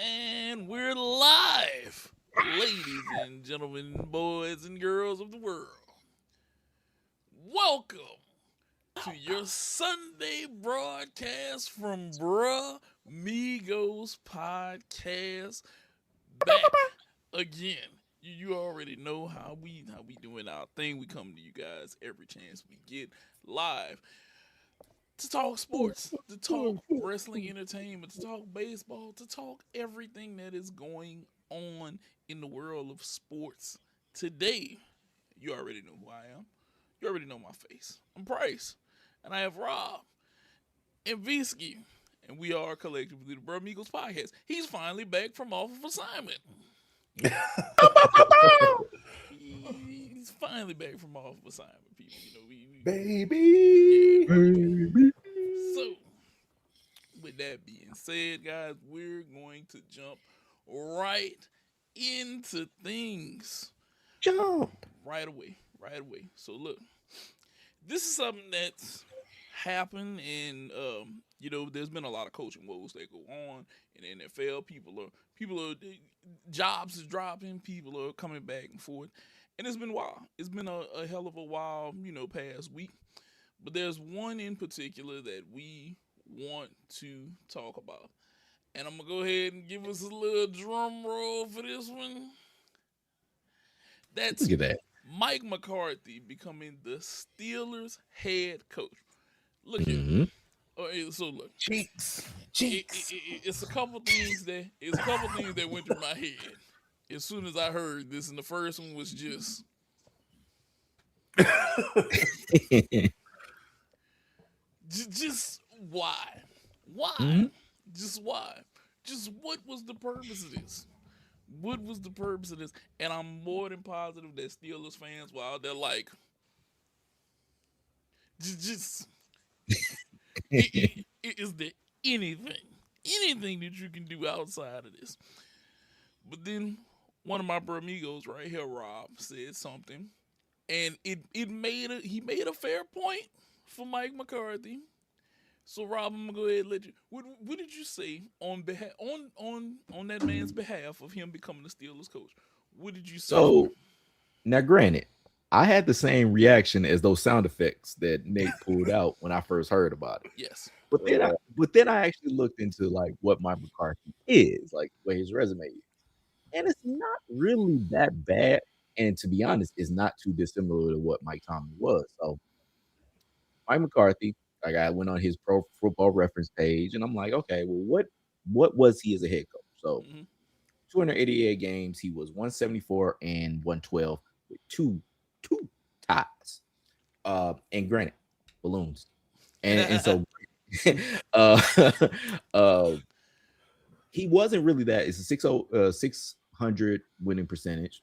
And we're live, ladies and gentlemen, boys and girls of the world. Welcome to your Sunday broadcast from Brah Migos podcast. Back again. You already know how we doing our thing. We come to you guys every chance we get live to talk sports, to talk wrestling entertainment, to talk baseball, to talk everything that is going on in the world of sports. Today, you already know who I am. You already know my face. I'm Price. And I have Rob and Visky. And we are collectively the Brah Migos podcast. He's finally back from off of assignment. He's finally back from off of assignment, people. Baby. Yeah. So, with that being said, guys, we're going to jump right into things Jump. right away. Right away. So, look, this is something that's happened, and there's been a lot of coaching woes that go on in the NFL. People are jobs is dropping. People are coming back and forth, and it's been wild. It's been a hell of a while, past week. But there's one in particular that we want to talk about. And I'm going to go ahead and give us a little drum roll for this one. That's Look at that. Mike McCarthy becoming the Steelers head coach. Look here. Mm-hmm. So look, Cheeks. it's a couple things that went through my head as soon as I heard this, and the first one was just just why? Why? Mm-hmm. Just why? Just what was the purpose of this? What was the purpose of this? And I'm more than positive that Steelers fans were out there like, just is there anything that you can do outside of this? But then one of my Brah Migos right here, Rob, said something, and he made a fair point for Mike McCarthy. So Rob, I'm gonna go ahead and let you. What did you say on behalf on that man's behalf of him becoming the Steelers coach? What did you say? So now, granted, I had the same reaction as those sound effects that Nate pulled out when I first heard about it. Yes. But then I actually looked into like what Mike McCarthy is, like what his resume is, and it's not really that bad. And to be honest, it's not too dissimilar to what Mike Tomlin was. So Mike McCarthy, like I went on his Pro Football Reference page, and I'm like, okay, well, what was he as a head coach? So Mm-hmm. 288 games, he was 174 and 112 with two ties. And granted, balloons, and so uh, uh, he wasn't really that. It's a 600 winning percentage.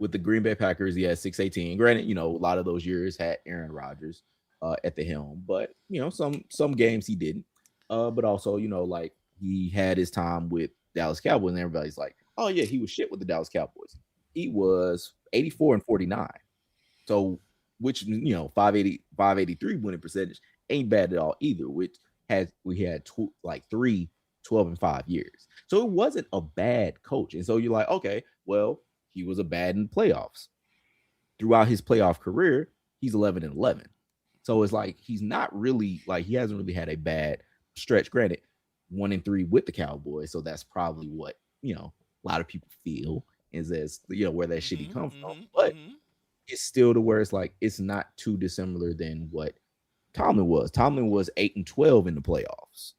With the Green Bay Packers, he had 618. Granted, a lot of those years had Aaron Rodgers at the helm, but some games he didn't. But also, like he had his time with Dallas Cowboys, and everybody's like, "Oh yeah, he was shit with the Dallas Cowboys." He was 84 and 49. So, which 583 winning percentage ain't bad at all either. Which we had three 12 and 5 years. So it wasn't a bad coach. And so you're like, okay, well, he was a bad in the playoffs. Throughout his playoff career, he's 11 and 11. So it's like he's not really like he hasn't really had a bad stretch. Granted, 1 and 3 with the Cowboys. So that's probably what a lot of people feel is as where that shitty comes from. But it's still to where it's like it's not too dissimilar than what Tomlin was. Tomlin was 8 and 12 in the playoffs.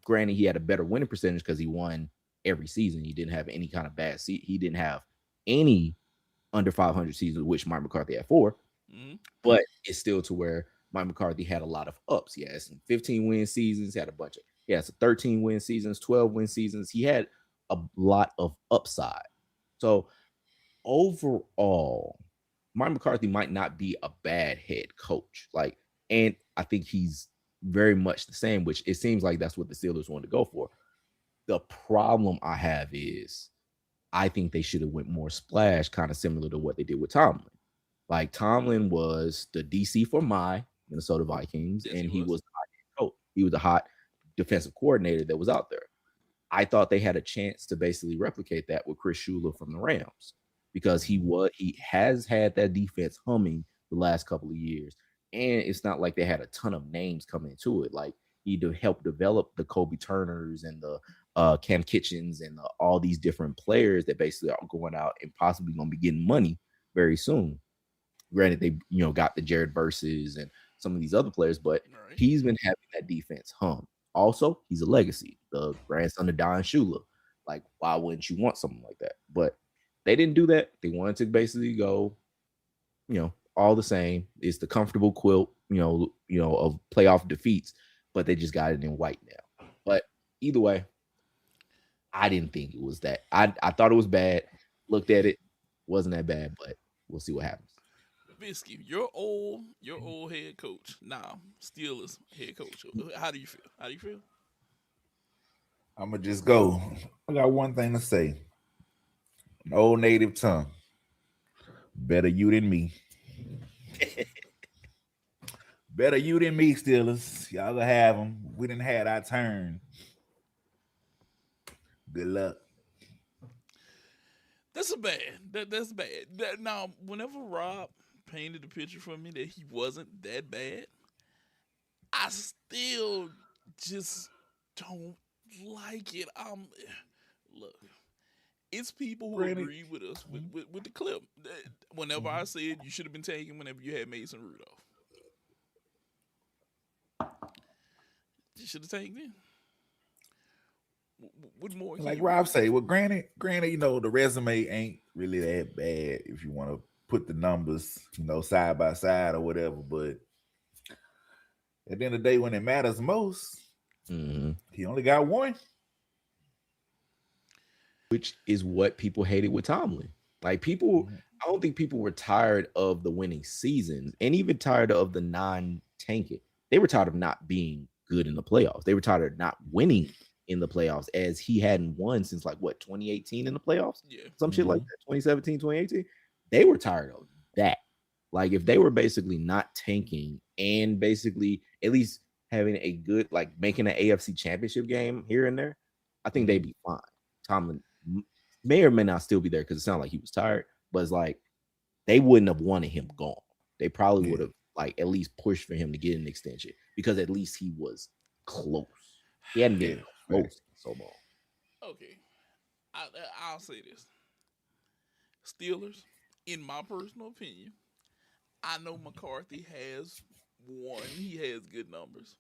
Granted, he had a better winning percentage because he won every season. He didn't have any kind of bad season. He didn't have any under 500 seasons, which Mike McCarthy had 4. Mm-hmm. But it's still to where Mike McCarthy had a lot of ups. He had some 15 win seasons. He had a bunch of some 13 win seasons, 12 win seasons. He had a lot of upside. So overall, Mike McCarthy might not be a bad head coach. And I think he's very much the same, which it seems like that's what the Steelers wanted to go for. The problem I have is I think they should have went more splash, kind of similar to what they did with Tomlin. Like Tomlin was the DC for my Minnesota Vikings, Yes, and he he was. was the hot coach. He was a hot defensive coordinator that was out there. I thought they had a chance to basically replicate that with Chris Shula from the Rams because he has had that defense humming the last couple of years, and it's not like they had a ton of names coming into it. Like he helped develop the Kobe Turners and the Cam Kitchens and all these different players that basically are going out and possibly going to be getting money very soon. Granted, they got the Jared Verses and some of these other players, but Right. he's been having that defense hum. Also, he's a legacy, the grandson of Don Shula. Like, why wouldn't you want something like that? But they didn't do that. They wanted to basically go, all the same. It's the comfortable quilt, of playoff defeats, but they just got it in white now. But either way, I didn't think it was that. I thought it was bad. Looked at it, wasn't that bad, but we'll see what happens. Bisky, your old head coach, now Steelers head coach. How do you feel? How do you feel? I'm gonna just go. I got one thing to say. An old native tongue. Better you than me. Better you than me, Steelers. Y'all gonna have them. We didn't have our turn. Good luck. That's that's bad. Now, whenever Rob painted the picture for me that he wasn't that bad, I still just don't like it. Look, it's people who Granted, agree with us with the clip. Whenever I said you should have been taken whenever you had Mason Rudolph, you should have taken him. What more? like Rob say, well, granted, the resume ain't really that bad if you want to put the numbers, side by side or whatever. But at the end of the day, when it matters most, he only got one. Which is what people hated with Tomlin. Like people, I don't think people were tired of the winning seasons and even tired of the non-tanking. They were tired of not being good in the playoffs. They were tired of not winning in the playoffs as he hadn't won since 2018 in the playoffs? Yeah. Some shit like that, 2017, 2018. They were tired of that. Like if they were basically not tanking and basically at least having a good, making an AFC championship game here and there, I think they'd be fine. Tomlin may or may not still be there because it sounded like he was tired, but it's like they wouldn't have wanted him gone. They probably would have at least pushed for him to get an extension because at least he was close. He hadn't been close so long. Okay, I'll say this: Steelers, in my personal opinion, I know McCarthy has won. He has good numbers,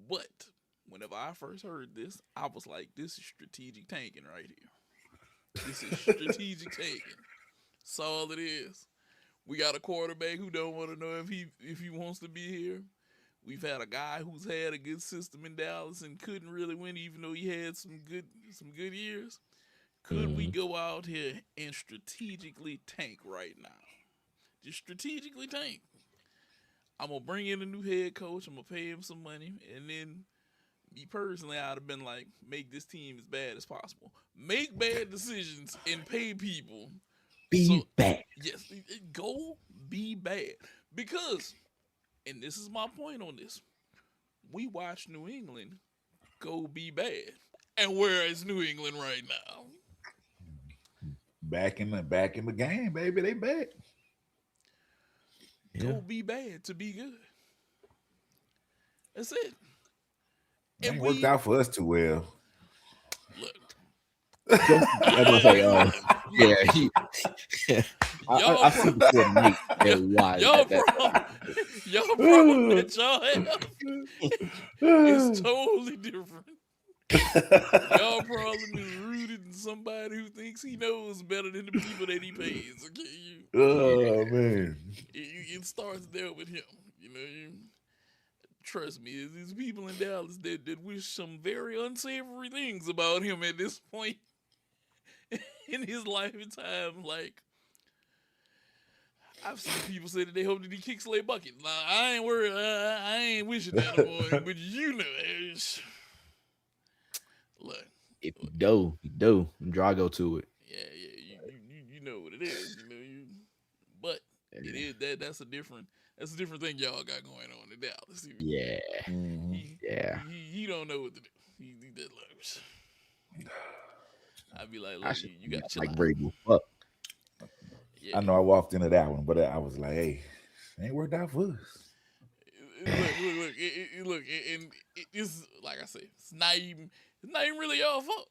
but whenever I first heard this, I was like, "This is strategic tanking right here. This is strategic tanking. That's all it is. We got a quarterback who don't want to know if he wants to be here. We've had a guy who's had a good system in Dallas and couldn't really win, even though he had some good years. Could we go out here and strategically tank right now? Just strategically tank. I'm gonna bring in a new head coach. I'm gonna pay him some money, and then me personally, I'd have been like, make this team as bad as possible. Make bad decisions and pay people. Be bad. Yes, go be bad. Because, and this is my point on this, we watch New England go be bad. And where is New England right now? Back in the game, baby. They back. Go be bad to be good. That's it. It worked out for us too well. Look. I was like, I see the coordinate and why. Y'all problem that y'all have is totally different. Y'all problem is rooted in somebody who thinks he knows better than the people that he pays. Okay, man, it starts there with him. Trust me, there's people in Dallas that wish some very unsavory things about him at this point in his lifetime. Like, I've seen people say that they hope that he kicks Slay Bucket. Nah, I ain't worried. I ain't wishing that on him, but look. If you do, Drago to it. Yeah, you know what it is. But it is that's a different thing y'all got going on in Dallas. Yeah. He don't know what to do. He that loves. I'd be like, I look, should you got to chill like out. Brady. Fuck. Yeah. I know I walked into that one, but I was like, hey, it ain't worked out for us. Look, and it's like I said, it's not even really your fault.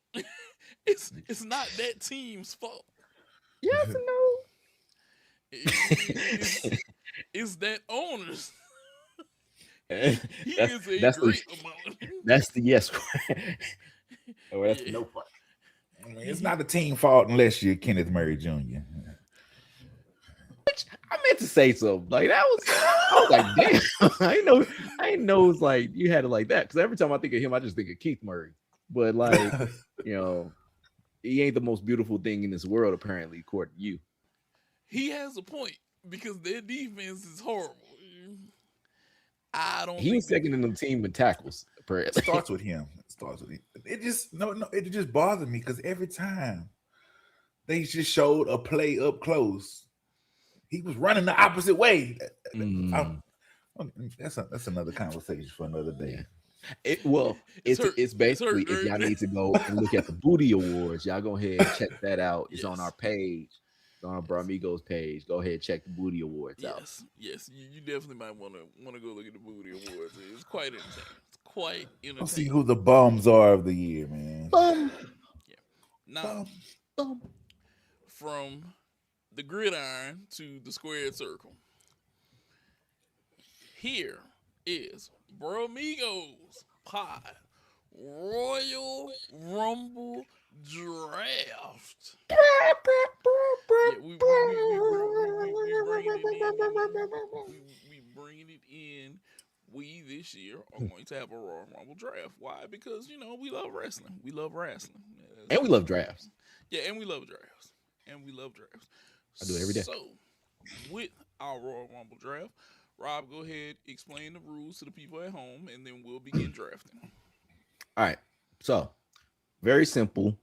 it's not that team's fault. Yes and no. It's that owner's. He that's is a that's the great amount. that's the yes. Or that's the Yeah. no part. I mean, it's not a team fault unless you're Kenneth Murray Jr. I meant to say something like that was. I was like, damn. I didn't know it was like you had it like that. Because every time I think of him, I just think of Keith Murray. But like, you know, he ain't the most beautiful thing in this world, apparently, according to you. He has a point because their defense is horrible. I don't He think was second in the team in tackles. It Apparently. starts with him. It just it just bothered me because every time they just showed a play up close, he was running the opposite way. That's another conversation for another day. Yeah. It's basically if y'all need to go and look at the booty awards, y'all go ahead and check that out. It's on our page. It's on our Brah Migos page. Go ahead and check the booty awards out. Yes, you definitely might want to go look at the booty awards. It's quite entertaining. It's quite entertaining. Let's see who the bums are of the year, man. Yeah. Now, from the gridiron to the squared circle, here is Brah Migos Pod Royal Rumble Draft. Yeah, we bringing it in. We this year are going to have a Royal Rumble draft. Why? Because we love wrestling. We love wrestling, and we love drafts. Yeah, and we love drafts. I do it every day. So, with our Royal Rumble draft, Rob, go ahead, explain the rules to the people at home, and then we'll begin drafting. All right. So, very simple.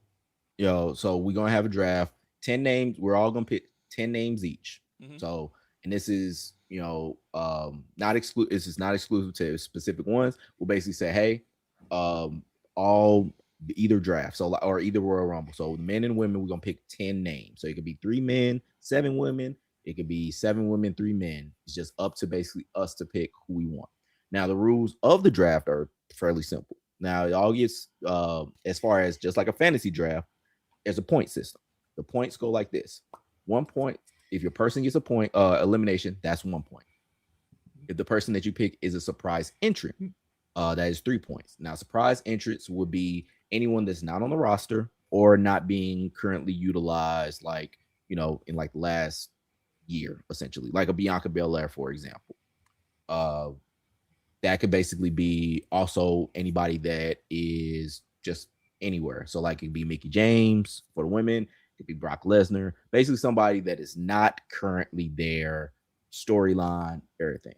So we're going to have a draft. 10 names. We're all going to pick 10 names each. Mm-hmm. So, and this is, not exclusive. This is not exclusive to specific ones. We'll basically say, hey, all either draft. So, or either Royal Rumble. So, men and women, we're going to pick 10 names. So, it could be 3 men, 7 women. It could be 7 women, 3 men. It's just up to basically us to pick who we want. Now, the rules of the draft are fairly simple. Now, it all gets, as far as just like a fantasy draft, there's a point system. The points go like this. 1 point. If your person gets a point, elimination, that's 1 point. If the person that you pick is a surprise entrant, that is 3 points. Now, surprise entrants would be anyone that's not on the roster or not being currently utilized, like, in like last year, essentially, like a Bianca Belair, for example. That could basically be also anybody that is just anywhere. So like it could be Mickie James for the women, it could be Brock Lesnar, basically somebody that is not currently there, storyline, everything.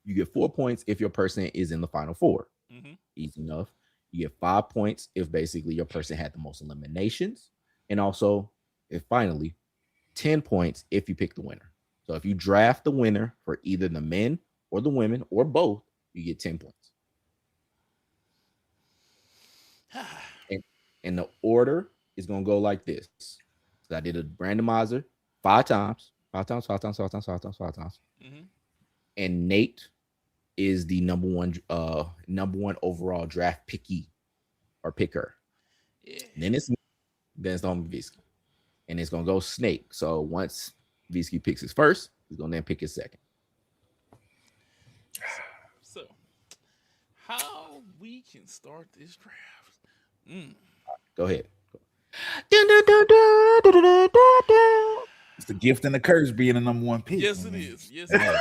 You get 4 points if your person is in the final 4. Mm-hmm. Easy enough. You get 5 points if basically your person had the most eliminations. And also, if finally, 10 points if you pick the winner. So if you draft the winner for either the men or the women or both, you get 10 points. And the order is going to go like this. So I did a randomizer 5 times. Mm-hmm. And Nate is the number one overall draft picky or picker. Yeah. And then it's on Visky. And it's going to go snake. So once Visky picks his first, he's going to then pick his second. So, how we can start this draft? Go ahead. It's the gift and the curse being the number 1 pick. Yes, it is. Yes, it is.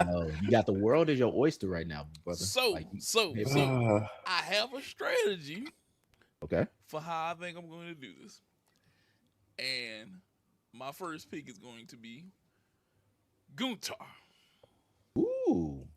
No, you got the world as your oyster right now, brother. So I have a strategy. Okay. For how I think I'm going to do this. And my first pick is going to be Gunther. Ooh.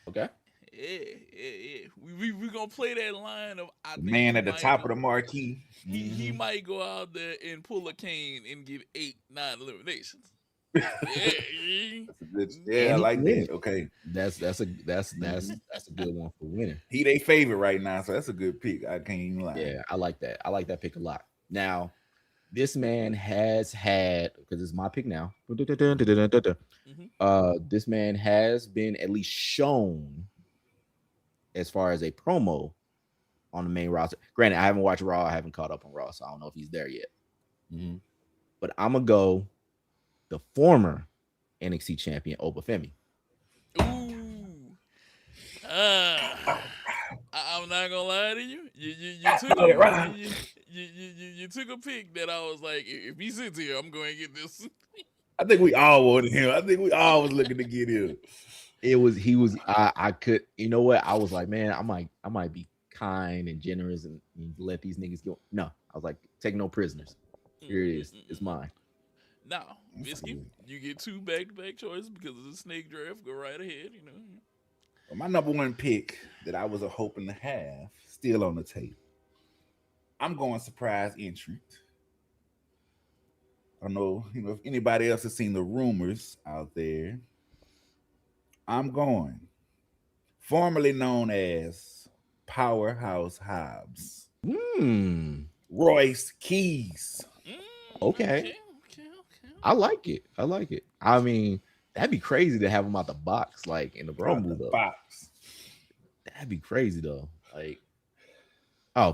Okay. Yeah. We're going to play that line of I think man at the top of the marquee. He might go out there and pull a cane and get 8-9 eliminations. Yeah, I And he like can win that. it. Okay. That's a good one for winning. He they favorite right now, so that's a good pick. I can't even lie. Yeah, I like that. I like that pick a lot. Now, this man has had, because it's my pick now. This man has been at least shown as far as a promo on the main roster. Granted, I haven't watched Raw. I haven't caught up on Raw, so I don't know if he's there yet. Mm-hmm. But I'm gonna go the former NXT champion Obafemi. Ooh. I'm not gonna lie to you. You took Let it a ride. you took a pick that I was like, if he sits here, I'm going to get this. I think we all wanted him. I think we all was looking to get him. I could, you know what? I was like, man, I might be kind and generous and let these niggas go. No, I was like, take no prisoners. Here it is. It's mine. Now, Biscuit, you get 2 back-to-back choices because of the snake draft. Go right ahead, you know. Well, my number one pick that I was hoping to have still on the table. I'm going surprise entrant. I don't know, if anybody else has seen the rumors out there. I'm going, formerly known as Powerhouse Hobbs, Royce Keys. Okay. I like it. I mean, that'd be crazy to have him out the box, like in the Rumble, though. Box. That'd be crazy, though. Like, yeah,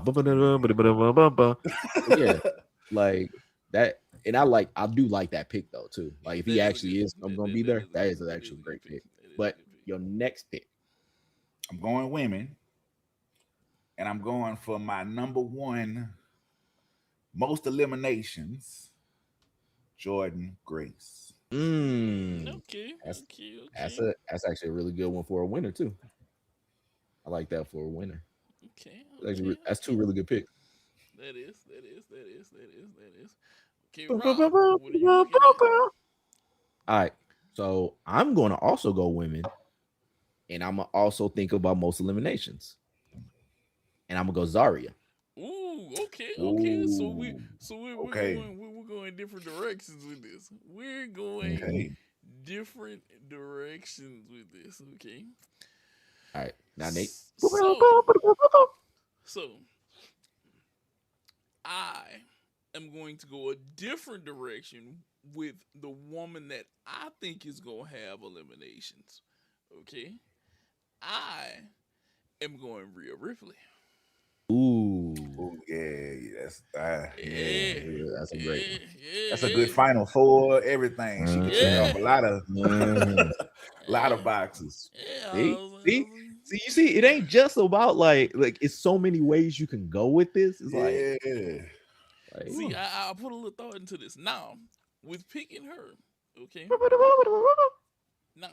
like that. And I do like that pick though too. Like if he actually is going to be there, that is actually a great pick. But your next pick, I'm going women, and I'm going for my number one most eliminations, Jordan Grace. That's actually a really good one for a winner too. I like that for a winner. That's 2 really good picks. That is. Okay, Rob, what are you looking at? All right, so I'm going to also go women, and I'm gonna also think about most eliminations, and I'm gonna go Zarya. Ooh, okay. Ooh, So we're going different directions with this. We're going different directions with this. Okay. All right, now Nate. So I am going to go a different direction with the woman that I think is going to have eliminations. Okay. I am going Rhea Ripley. Ooh, that's that's a great. That's a good Final Four. Everything she can check off a lot of boxes. See, you see, it ain't just about like it's so many ways you can go with this. It's see, I put a little thought into this. Now, with picking her, okay. Now,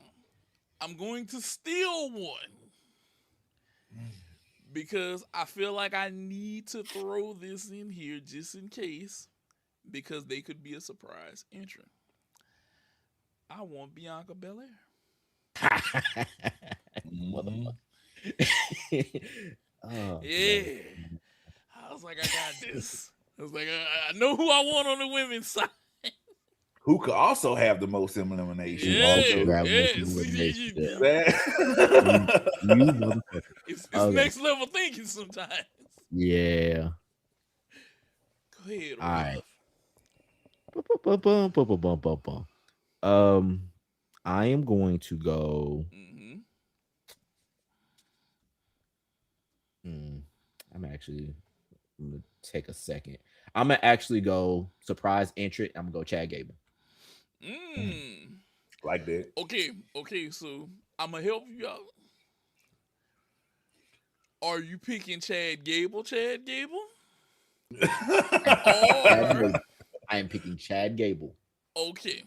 I'm going to steal one. Because I feel like I need to throw this in here just in case, because they could be a surprise entrant. I want Bianca Belair. Yeah. I was like, I got this. I was like, I know who I want on the women's side. Who could also have the most eliminations. It's next level thinking sometimes. Yeah. Go ahead. All right. I am going to go. I'm gonna take a second. I'm gonna actually go surprise entrant. I'm gonna go Chad Gable. Like that. Okay. So I'm gonna help you out. Are you picking Chad Gable? Or I am picking Chad Gable. Okay.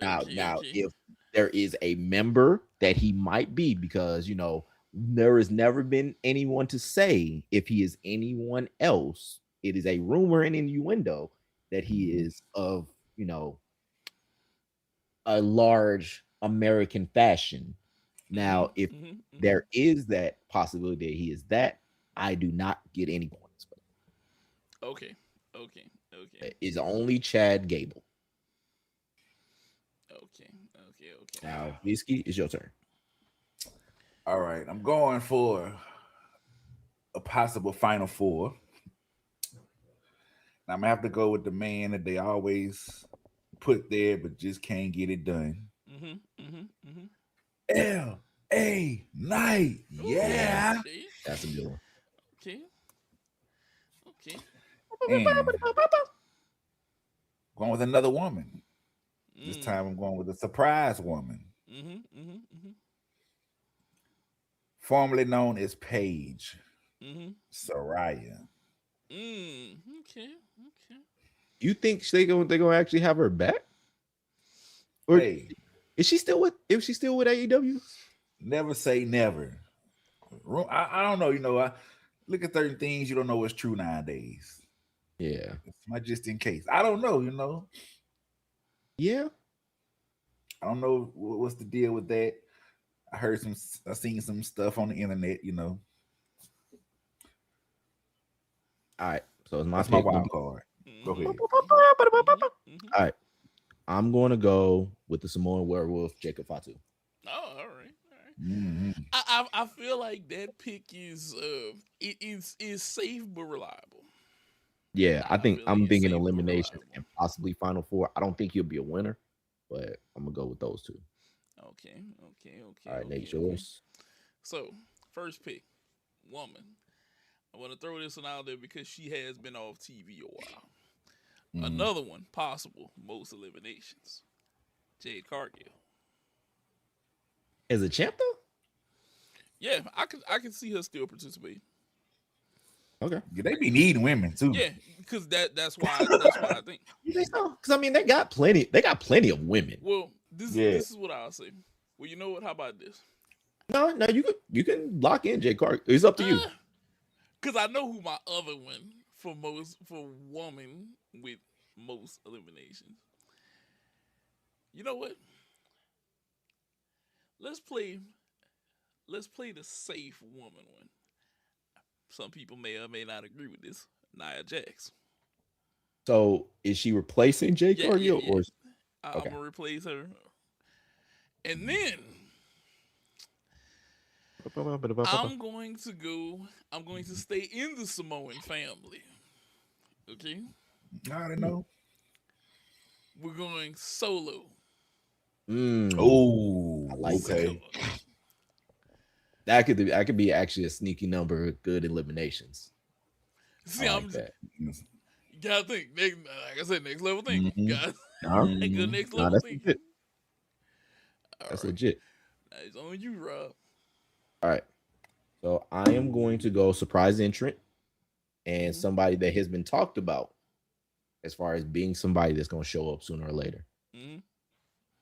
Now, if there is a member that he might be, because there has never been anyone to say if he is anyone else. It is a rumor and innuendo that he is of a large American fashion. Now, if there is that possibility that he is that, I do not get any points. Okay. It's only Chad Gable. Now, Whiskey, it's your turn. All right, I'm going for a possible Final Four. I'm gonna have to go with the man that they always put there, but just can't get it done. L.A. Knight, Yeah, yeah. Okay. that's a good one. Okay. Okay. And going with another woman. This Mm. time I'm going with a surprise woman, Mm-hmm. formerly known as Paige Mm-hmm. Soraya. Okay. Okay. You think they gonna actually have her back, or Hey, is she still with? Is she still with AEW? never say never. I don't know. I look at certain things you don't know what's true nowadays. Yeah, It's my just in case. I don't know. yeah. I don't know what's the deal with that. I seen some stuff on the internet. All right, so it's my That's my pick. wild card. Go Mm-hmm. ahead. Mm-hmm. All right, I'm going to go with the Samoan werewolf, Jacob Fatu. Oh, all right. All right. Mm-hmm. I feel like that pick is safe but reliable. Yeah, I think feel like I'm it's thinking safe but eliminations reliable. and possibly Final Four. I don't think he'll be a winner, but I'm gonna go with those two. Okay. Okay. All Okay. right, Nate, Okay. Okay. yours. So first pick, woman. I want to throw this one out there because she has been off TV a while. Mm-hmm. Another one, possible most eliminations. Jade Cargill. As a champ though. Yeah, I can see her still participate. Okay. Yeah, they be needing women too. Yeah, because that's why I think. You think so? Because I mean, they got plenty. They got plenty of women. Well, this Yeah. this is what I'll say. Well, you know what? How about this? No, no, you can lock in Jay Clark. It's up to you. Because I know who my other one for woman with most eliminations. You know what? Let's play let's play the safe woman one. Some people may or may not agree with this. Nia Jax. So is she replacing Jay Yeah, yeah, Cargill yeah. or I'm okay? gonna replace her. And then I'm going to stay in the Samoan family. Okay? I already know. We're going solo. Oh, I like okay. that could be actually a sneaky number of good eliminations. See, I like that. you gotta think. Like I said, next level thinking. Mm-hmm. Got No, good Mm-hmm. next no, level that's thinking. legit. All That's right. legit. Now it's on you, Rob. All right. So I am going to go surprise entrant and somebody that has been talked about as far as being somebody that's going to show up sooner or later. Mm-hmm.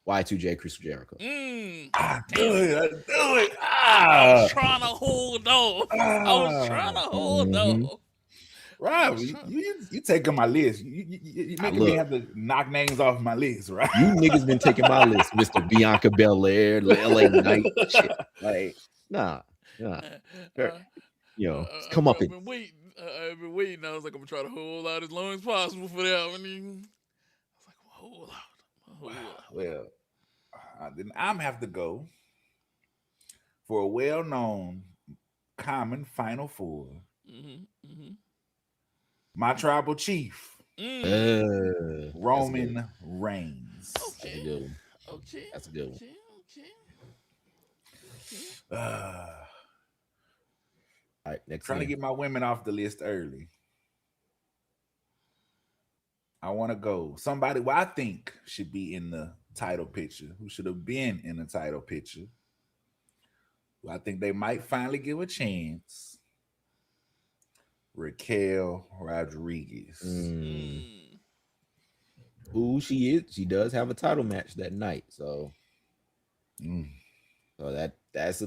Y2J Chris Jericho. I do Damn. it. I do it. I was trying to hold on. I was trying to hold Mhm. on. Rob, you taking my list. You making me Look, have to knock names off my list, right? you niggas been taking my list, Mr. Bianca Belair, LA Knight, shit. Like, nah. Come up I've in. been waiting. I've been waiting. I was like, I'm gonna try to hold out as long as possible for that one. I was like, hold out, hold out. Well, then I'm have to go for a well-known common Final Four. My tribal chief, Mm. Roman Reigns. That's a good one. Okay. That's a good one. Uh, All right, next trying to game. get my women off the list early. I want to go somebody who I think should be in the title picture, who should have been in the title picture. Who I think they might finally give a chance. Raquel Rodriguez. Who she is? She does have a title match that night, so so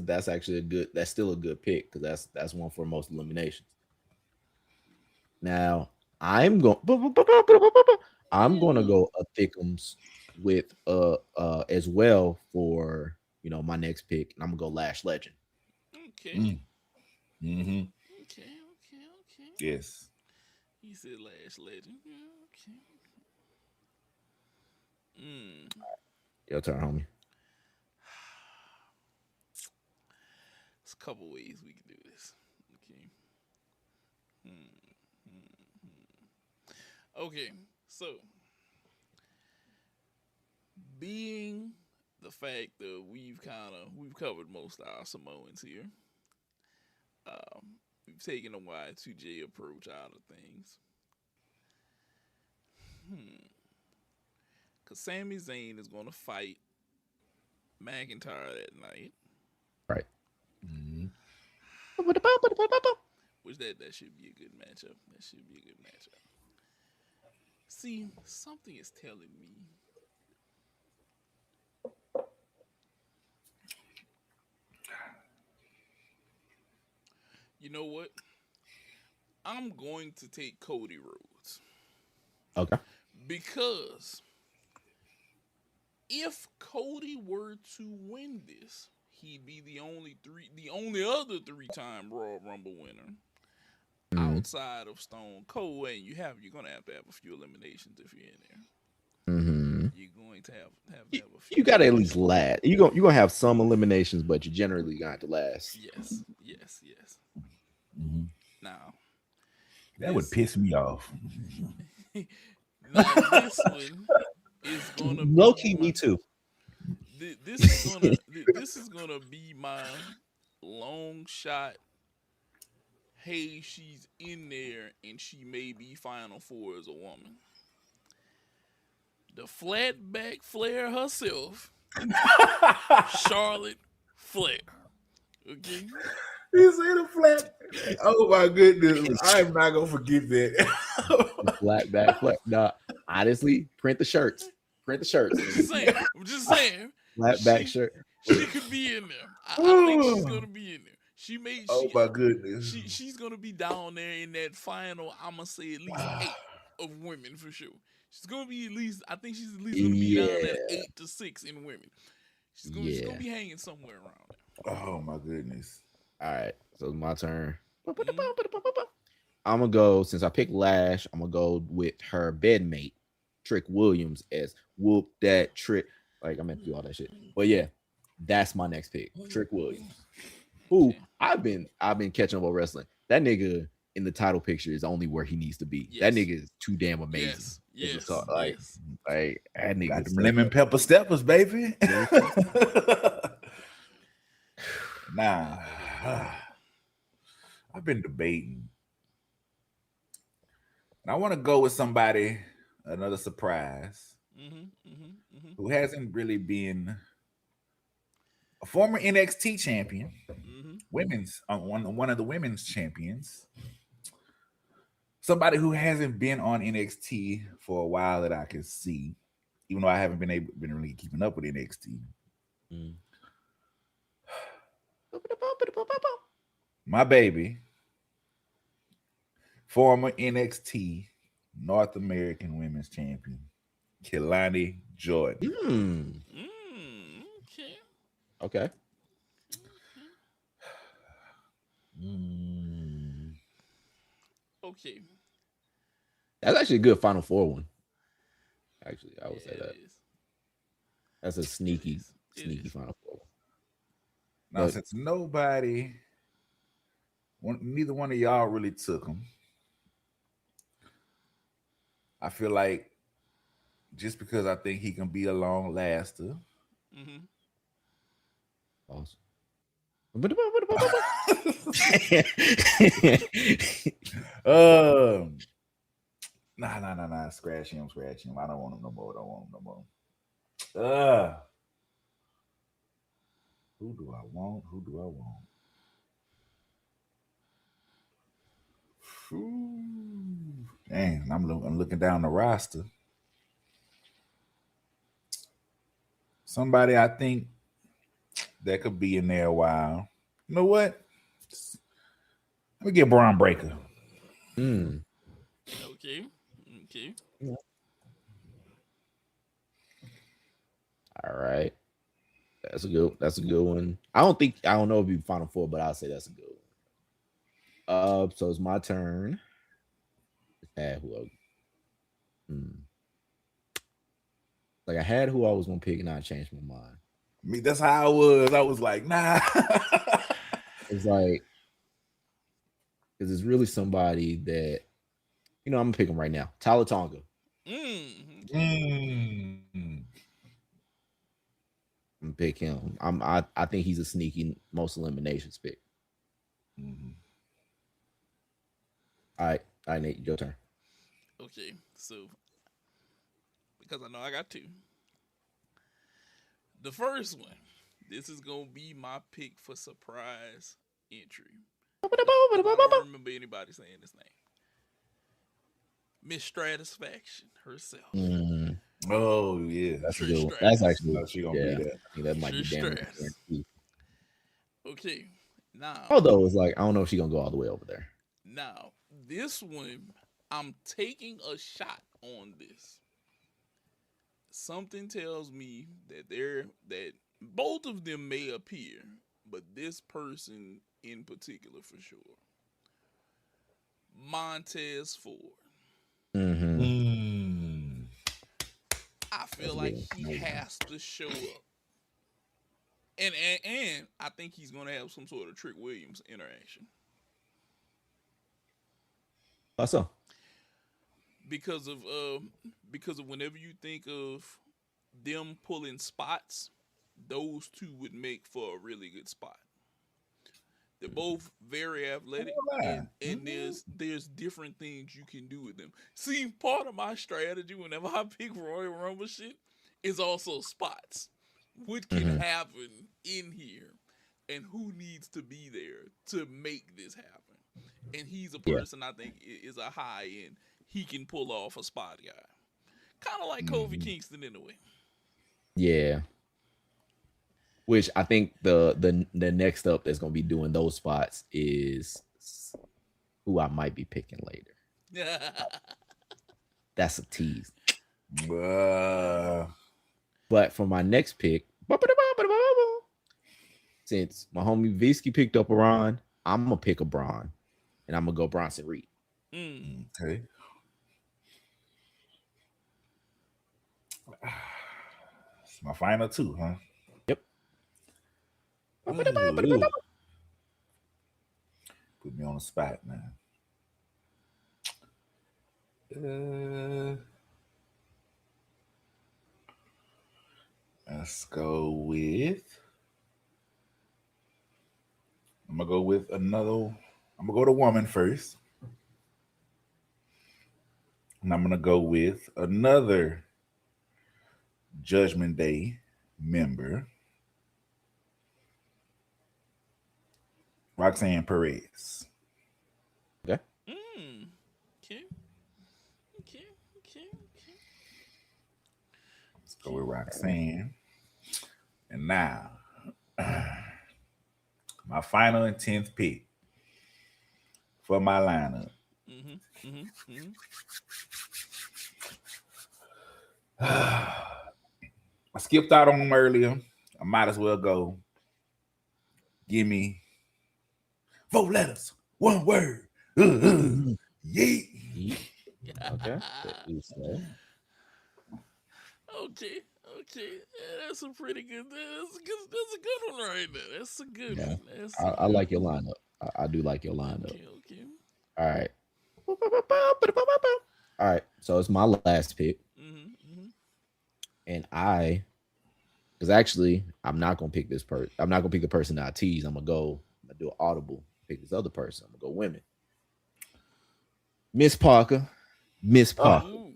that's actually a good. That's still a good pick because that's one for most eliminations. Now I'm going. I'm going to go a Thickums with as well for my next pick, and I'm gonna go Lash Legend. Okay. Mm-hmm. Okay. Yes. He said Lash Legend. Okay. Your turn, homie. couple ways we can do this. Okay, so being the fact that we've covered most of our Samoans here, we've taken a Y2J approach out of things. Cause Sami Zayn is gonna fight McIntyre that night. Right. Which that should be a good matchup. See, something is telling me you know what? I'm going to take Cody Rhodes. Okay. Because if Cody were to win this, he'd be the only other 3-time Royal Rumble winner outside of Stone Cold, and you're gonna have to have a few eliminations if you're in there. You're going to have a few. You gotta at least last. You're gonna have some eliminations, but you generally gonna have to last. Yes. Now that would piss me off. Now this one is gonna low key me too. This is gonna be my long shot. Hey, she's in there and she may be Final Four as a woman. The flatback Flair herself, Charlotte Flair. Okay. You see the flat? Oh my goodness! I'm not gonna forget that. Flatback Flair. No, honestly, print the shirts. I'm just saying. Flatback shirt. She could be in there. I think she's gonna be in there. My goodness. She's gonna be down there in that final. I'm gonna say at least 8 of women for sure. She's gonna be at least. I think she's at least gonna be down at 8 to 6 in women. She's gonna be hanging somewhere around there. Oh my goodness! All right, so it's my turn. I'm gonna go, since I picked Lash, I'm gonna go with her bedmate, Trick Williams, as Whoop That Trick. Like, I meant to do all that shit, but yeah, that's my next pick, Trick Williams. Who I've been catching up on wrestling. That nigga in the title picture is only where he needs to be. Yes. That nigga is too damn amazing. Yes. Like that nigga got them lemon pepper steppers, baby. Nah, I've been debating, and I want to go with somebody, another surprise, who hasn't really been a former NXT champion, women's one of the women's champions, somebody who hasn't been on NXT for a while that I can see, even though I haven't been really keeping up with NXT. My baby, former NXT North American Women's Champion, Kelani Jordan. Okay. Okay. That's actually a good Final Four one. Actually, I would say that. That's a sneaky Final Four. Now, since neither one of y'all really took them, I feel like just because I think he can be a long laster. Awesome. Nah. Scratch him. I don't want him no more. Who do I want? Dang, I'm looking down the roster. Somebody I think that could be in there a while. You know what? Let me get Braun Breaker. Okay. Yeah. All right. That's a good one. I don't know if it'd be Final Four, but I'll say that's a good one. So it's my turn. Like I had who I was gonna pick, and I changed my mind. That's how I was. I was like, nah. It's like, because it's really somebody that, I'm gonna pick him right now. Tyler Tonga. Mm. I'm gonna pick him. I think he's a sneaky most eliminations pick. Mhm. All right, Nate, your turn. Okay, so because I know I got two. The first one, this is gonna be my pick for surprise entry because I don't remember anybody saying this name. Miss Stratisfaction herself, Mm, Oh yeah. that's a Trish good one. That's Stratus. No, actually, she gonna be yeah. there. I think that might be Trish damn near Stratus. guaranteed. Okay, now, Although it's like, I don't know if she's gonna go all the way over there. now this one, I'm taking a shot on this. Something tells me that both of them may appear, but this person in particular for sure. Montez Ford. Mm-hmm. Mm. I That's feel a like good he one. has to show up. And I think he's gonna have some sort of Trick Williams interaction. How so? Because of whenever you think of them pulling spots, those two would make for a really good spot. They're both very athletic, Lie. and there's different things you can do with them. See, part of my strategy whenever I pick Royal Rumble shit is also spots. What can Mm-hmm. happen in here, and who needs to be there to make this happen? And he's a Yeah. person I think is a high end. He can pull off a spot guy, kind of like Kofi Mhm. Kingston in a way. Yeah. Which I think the next up that's gonna be doing those spots is who I might be picking later. That's a tease. Uh, But for my next pick, since my homie Visky picked up Iran, I'm gonna pick a Braun, and I'm gonna go Bronson Reed. Mm. okay. It's my final two, huh? Yep. Ooh, put me on the spot now. Uh, let's go with. I'm gonna go with another. I'm gonna go to woman first, and I'm gonna go with another Judgment Day member, Roxanne Perez. Okay. Mm. Okay. Okay. Okay. Okay. Let's go with Roxanne. And now, my final and 10th pick for my lineup. Mhm. Mhm. Mhm. I skipped out on them earlier. I might as well go. Give me 4 letters, one word. Yeet. Okay. That is that. Okay. Okay. Yeah, that's a pretty good. That's a good one right there. That's a good Yeah. one. That's a I good like your one. lineup. I do like your lineup. Okay. Okay. All right. All right. So it's my last pick. Mhm. Mhm. And because actually, I'm not gonna pick this person. I'm not gonna pick the person that I tease. I'm gonna do an audible, pick this other person. I'm gonna go women. Miss Parker. Miss Oh, Parker. Ooh.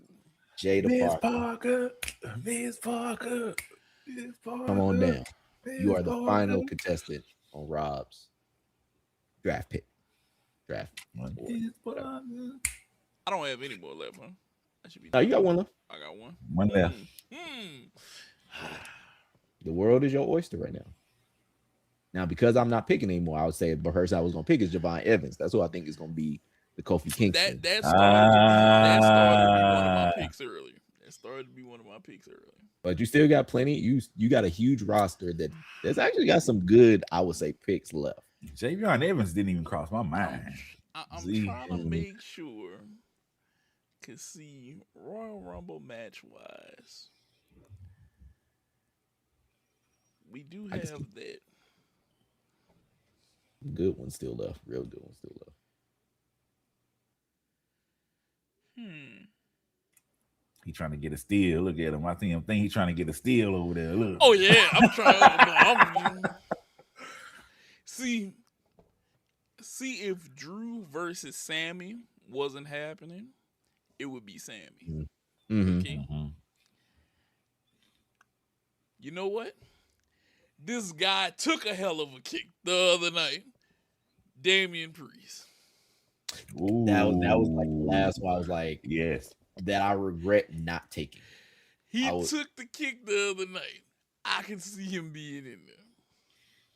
Jada Miss Parker. Parker, Miss Parker, Miss Come on Parker, down. You Miss are the Parker. final contestant on Rob's draft pick. Draft board. Miss Whatever. Parker. I don't have any more left, huh? I should be Now you done. got one left. I got one. One left. Hmm. The world is your oyster right now. Now, because I'm not picking anymore, I would say the person I was gonna pick is Javon Evans. That's who I think is gonna be the Kofi That Kingston. that started to be that started to be one of my Ah, picks earlier. That started to be one of my picks earlier. But you still got plenty. You got a huge roster that's actually got some good, I would say, picks left. Javion Evans didn't even cross my I'm mind. I'm Z. trying to make sure to see Royal Rumble match wise. We do I just have that. Good one still left. Real good one still left. He trying to get a steal. Look at him. I think he trying to get a steal over there. Look. Oh yeah, I'm trying. See if Drew versus Sammy wasn't happening, it would be Sammy. Mm-hmm. Okay. You know what? This guy took a hell of a kick the other night. Damian Priest. Ooh. That was like the last one. I was like, yes, that I regret not taking. He took the kick the other night. I can see him being in there.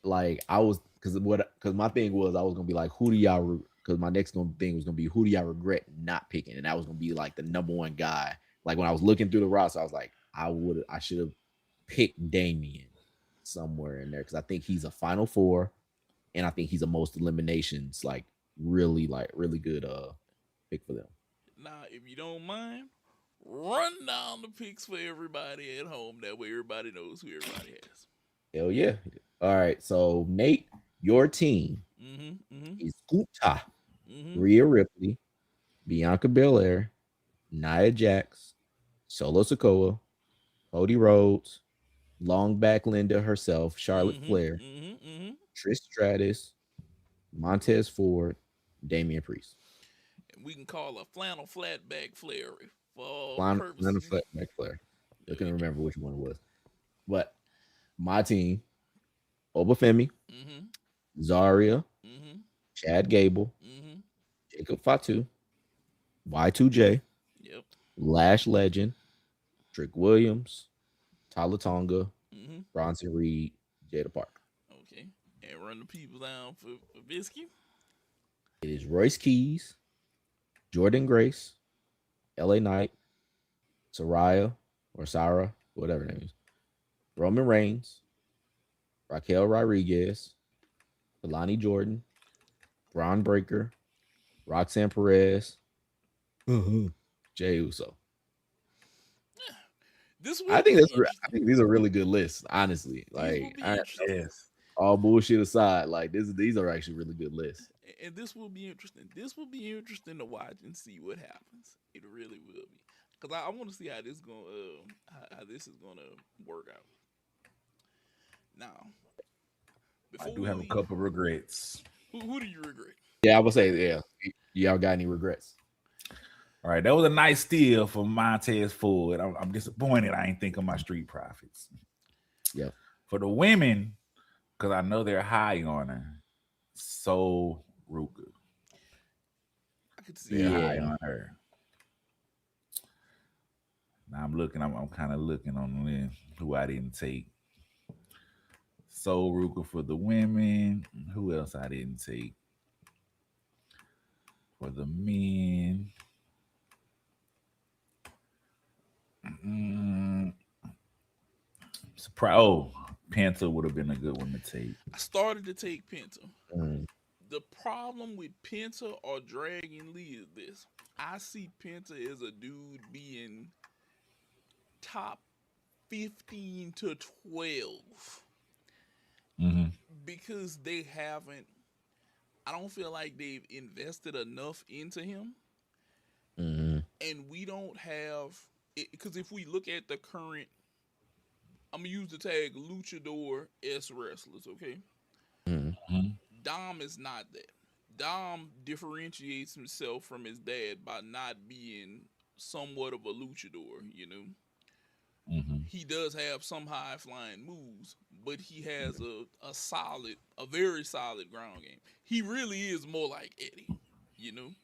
Like I was, because my thing was I was gonna be like, who do y'all? Because my next thing was gonna be, who do y'all regret not picking? And that was gonna be like the number one guy. Like when I was looking through the roster, I was like, I should have picked Damian somewhere in there because I think he's a Final Four, and I think he's a most eliminations really good pick for them. Now, if you don't mind, run down the picks for everybody at home. That way, everybody knows who everybody has. Hell yeah! All right, so Nate, your team is Utah, Rhea Ripley, Bianca Belair, Nia Jax, Solo Sikoa, Cody Rhodes, Longback Linda herself, Charlotte Flair, Trish Stratus, Montez Ford, Damian Priest. And we can call a flannel flatback Flair for Flannel flatback Flair. I couldn't remember which one it was. But my team, Obafemi, Zarya, Chad Gable, Jacob Fatu, Y2J, Lash Legend, Trick Williams, Tyler Tonga, Bronson Reed, Jada Parker. Okay. And run the people down for Bisky. It is Royce Keys, Jordan Grace, LA Knight, Sarah, whatever her name is, Roman Reigns, Raquel Rodriguez, Alani Jordan, Braun Breaker, Roxanne Perez, Jey Uso. I think these are really good lists, honestly. All bullshit aside, these are actually really good lists. And this will be interesting. This will be interesting to watch and see what happens. It really will be, because I want to see how this is gonna work out. Now, I do have a couple regrets. Who do you regret? Yeah, I would say, yeah. Y'all got any regrets? All right, that was a nice steal for Montez Ford. I'm disappointed I ain't think of my Street Profits. Yeah. For the women, because I know they're high on her, So Ruka. I could see high on her. Now I'm kind of looking on the list who I didn't take. So Ruka for the women. Who else I didn't take? For the men. Penta would have been a good one to take. I started to take Penta. The problem with Penta or Dragon Lee is this. I see Penta as a dude being top 15 to 12. Because I don't feel like they've invested enough into him. And we don't have, because if we look at the current, I'm going to use the tag Luchador S wrestlers, okay? Dom is not that. Dom differentiates himself from his dad by not being somewhat of a luchador, you know? He does have some high-flying moves, but he has a very solid ground game. He really is more like Eddie, you know?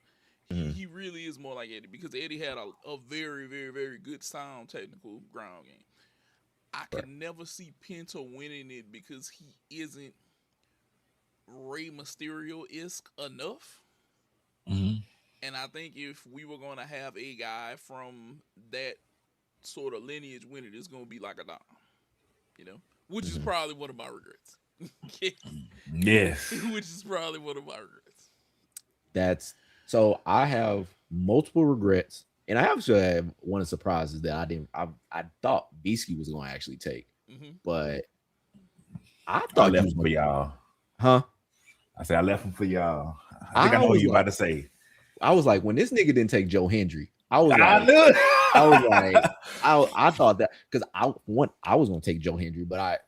He really is more like Eddie, because Eddie had a very, very, very good sound technical ground game. I could never see Penta winning it because he isn't Rey Mysterio-esque enough. And I think if we were going to have a guy from that sort of lineage win it, it's going to be like a Dom, you know, which is probably one of my regrets. Yes. Which is probably one of my regrets. So I have multiple regrets, and I actually have one of the surprises that I thought Bisky was going to actually take, but I thought left for y'all. Huh? I said I left him for y'all. I think I know what you about to say. I was like, when this nigga didn't take Joe Hendry, I was I like, knew it. I was like, I thought that because I was gonna take Joe Hendry, but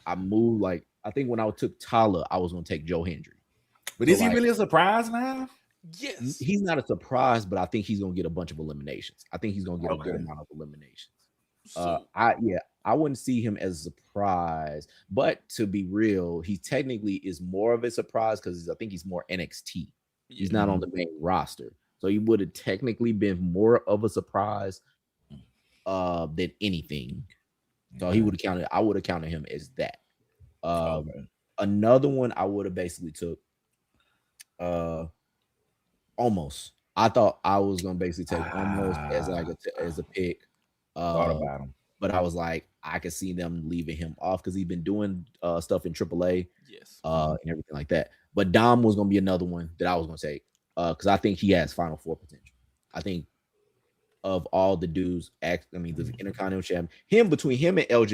I moved like I think when I took Tyler, I was gonna take Joe Hendry. But is he really a surprise now? Yes. He's not a surprise, but I think he's gonna get a bunch of eliminations. I think he's gonna get a good amount of eliminations. So, I wouldn't see him as a surprise, but to be real, he technically is more of a surprise because I think he's more NXT. He's not on the main roster, so he would have technically been more of a surprise than anything. So he would have counted. I would have counted him as that. Another one I would have basically took. Almost. I thought I was gonna basically take almost as like as a pick. Thought about him, but I was like, I could see them leaving him off because he's been doing stuff in AAA, yes, and everything like that. But Dom was gonna be another one that I was gonna take because I think he has Final Four potential. I think of all the dudes, the Intercontinental Champion, between him and El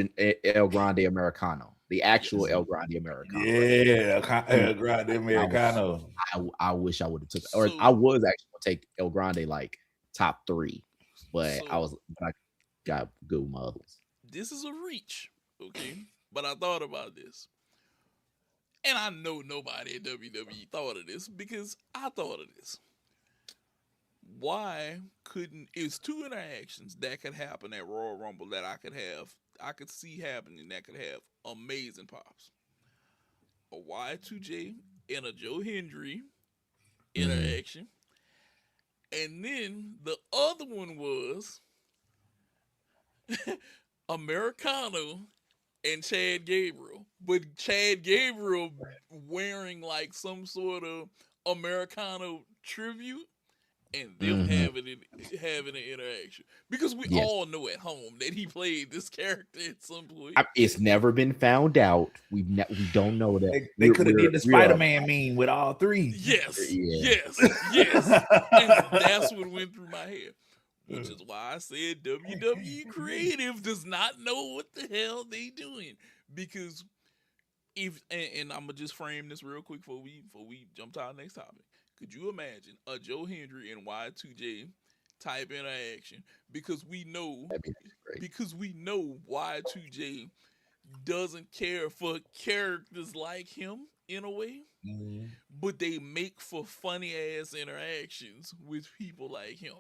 Grande Americano, the actual El Grande Americano. Yeah, El Grande Americano. I wish I would have took, or I was actually gonna take El Grande like top 3, but I got good with my others. This is a reach, okay? But I thought about this. And I know nobody at WWE thought of this because I thought of this. Why couldn't it's 2 interactions that could happen at Royal Rumble that I could see happening that could have amazing pops. A Y2J and a Joe Hendry interaction. And then the other one was Americano and Chad Gabriel. But Chad Gabriel wearing like some sort of Americano tribute and them having an interaction. Because we all know at home that he played this character at some point. It's never been found out. We don't know that. They could have did the Spider-Man meme with all 3. Yes. And that's what went through my head. Which is why I said WWE Creative does not know what the hell they doing. Because and I'm gonna just frame this real quick before we jump to our next topic. Could you imagine a Joe Hendry and Y2J type interaction? Because we know Y2J doesn't care for characters like him in a way, but they make for funny ass interactions with people like him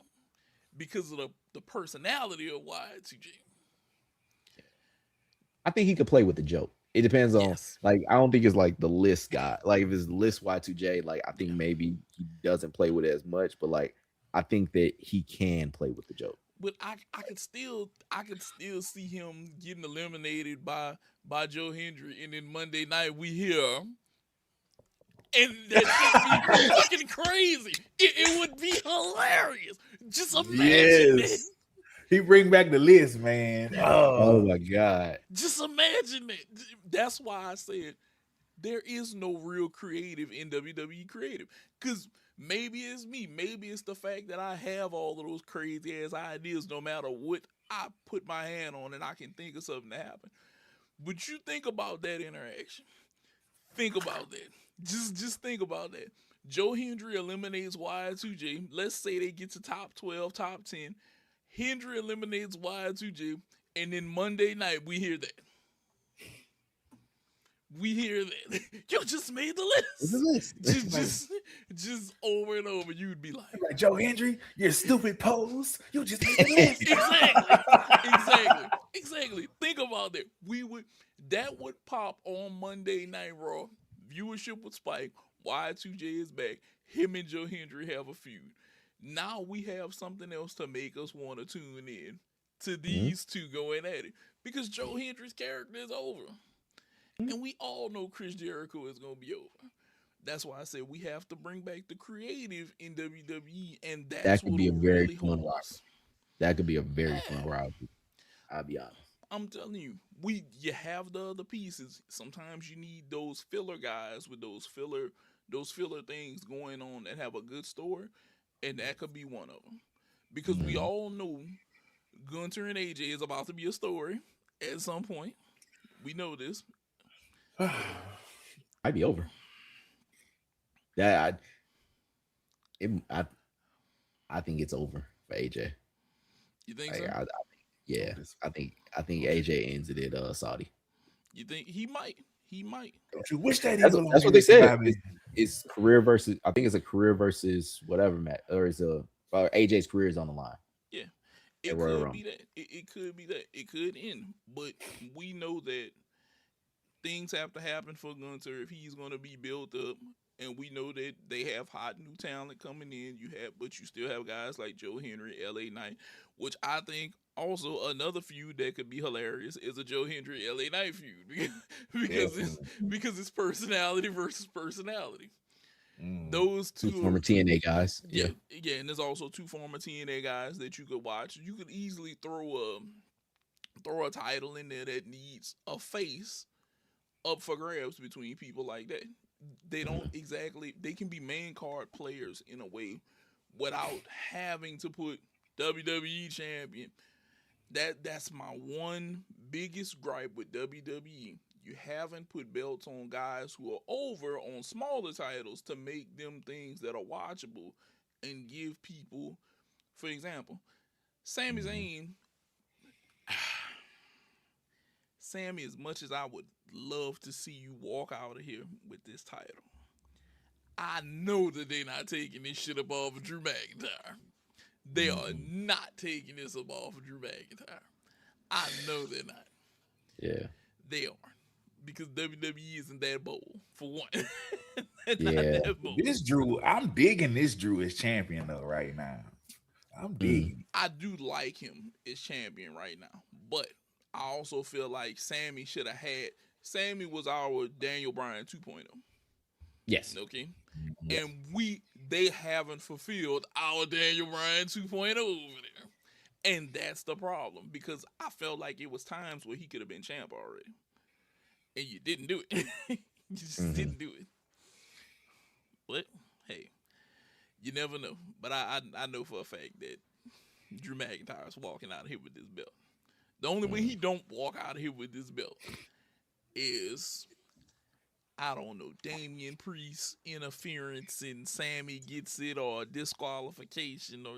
because of the personality of Y2J. I think he could play with the joke. It depends on like I don't think it's like the list guy. Like if it's list Y2J, like I think maybe he doesn't play with it as much, but like I think that he can play with the joke. But I could still see him getting eliminated by Joe Hendry, and then Monday night we hear, and that would be fucking crazy. It would be hilarious. Just imagine it. He bring back the list, man. Oh my God. Just imagine it. That's why I said there is no real creative in WWE Creative. Because maybe it's me. Maybe it's the fact that I have all of those crazy ass ideas no matter what I put my hand on and I can think of something to happen. But you think about that interaction. Think about that. Just think about that. Joe Hendry eliminates Y2J. Let's say they get to top 12, top 10. Hendry eliminates Y2J, and then Monday night we hear that. You just made the list. Just over and over, you'd be like Joe Hendry, your stupid pose. You just made the list. Exactly. Think about that. That would pop on Monday Night Raw. Viewership would spike. Y2J is back. Him and Joe Hendry have a feud. Now we have something else to make us want to tune in to these two going at it. Because Joe Hendry's character is over. And we all know Chris Jericho is going to be over. That's why I said we have to bring back the creative in WWE. And that could be a very fun rivalry. That could be a very fun rivalry. I'll be honest. I'm telling you, you have the other pieces. Sometimes you need those filler guys with those filler things going on that have a good story. And that could be one of them. Because we all know Gunter and AJ is about to be a story at some point. We know this. Might be over. That I think it's over for AJ. You think Like, so? yeah, This- I think AJ ends it at Saudi. You think he might? He might. Don't you wish that evil on That's me, what they Ricky said. Bobby? It's career versus. I think it's a career versus whatever, Matt, or it's a AJ's career is on the line. Yeah. At It Royal could Rumble. be that. It could be that. It could end. But we know that things have to happen for Gunter if he's going to be built up. And we know that they have hot new talent coming in. But you still have guys like Joe Henry, LA Knight, which I think also another feud that could be hilarious is a Joe Henry LA Knight feud because it's personality versus personality. Those Two two former are TNA guys. yeah, yeah, and there's also two former TNA guys that you could watch. You could easily throw a title in there that needs a face up for grabs between people like that. They don't exactly. They can be main card players in a way without having to put WWE champion. That's my one biggest gripe with WWE. You haven't put belts on guys who are over on smaller titles to make them things that are watchable and give people, for example, Sami Zayn. Sammy, as much as I would love to see you walk out of here with this title, I know that they're not taking this shit up off of Drew McIntyre. They are not taking this up off of Drew McIntyre. I know they're not. Yeah. They aren't. Because WWE isn't that bold, for one. Yeah. That bold. This Drew, I'm digging this Drew as champion though right now. I'm digging. I do like him as champion right now, but I also feel like Sammy should have had. Sammy was our Daniel Bryan 2.0. Yes. Okay, Yes. and they haven't fulfilled our Daniel Bryan 2.0 over there, and that's the problem because I felt like it was times where he could have been champ already, and you didn't do it. You just didn't do it. But hey, you never know. But I know for a fact that Drew McIntyre's walking out of here with this belt. The only way he don't walk out of here with this belt is, I don't know, Damian Priest interference and Sammy gets it, or disqualification, or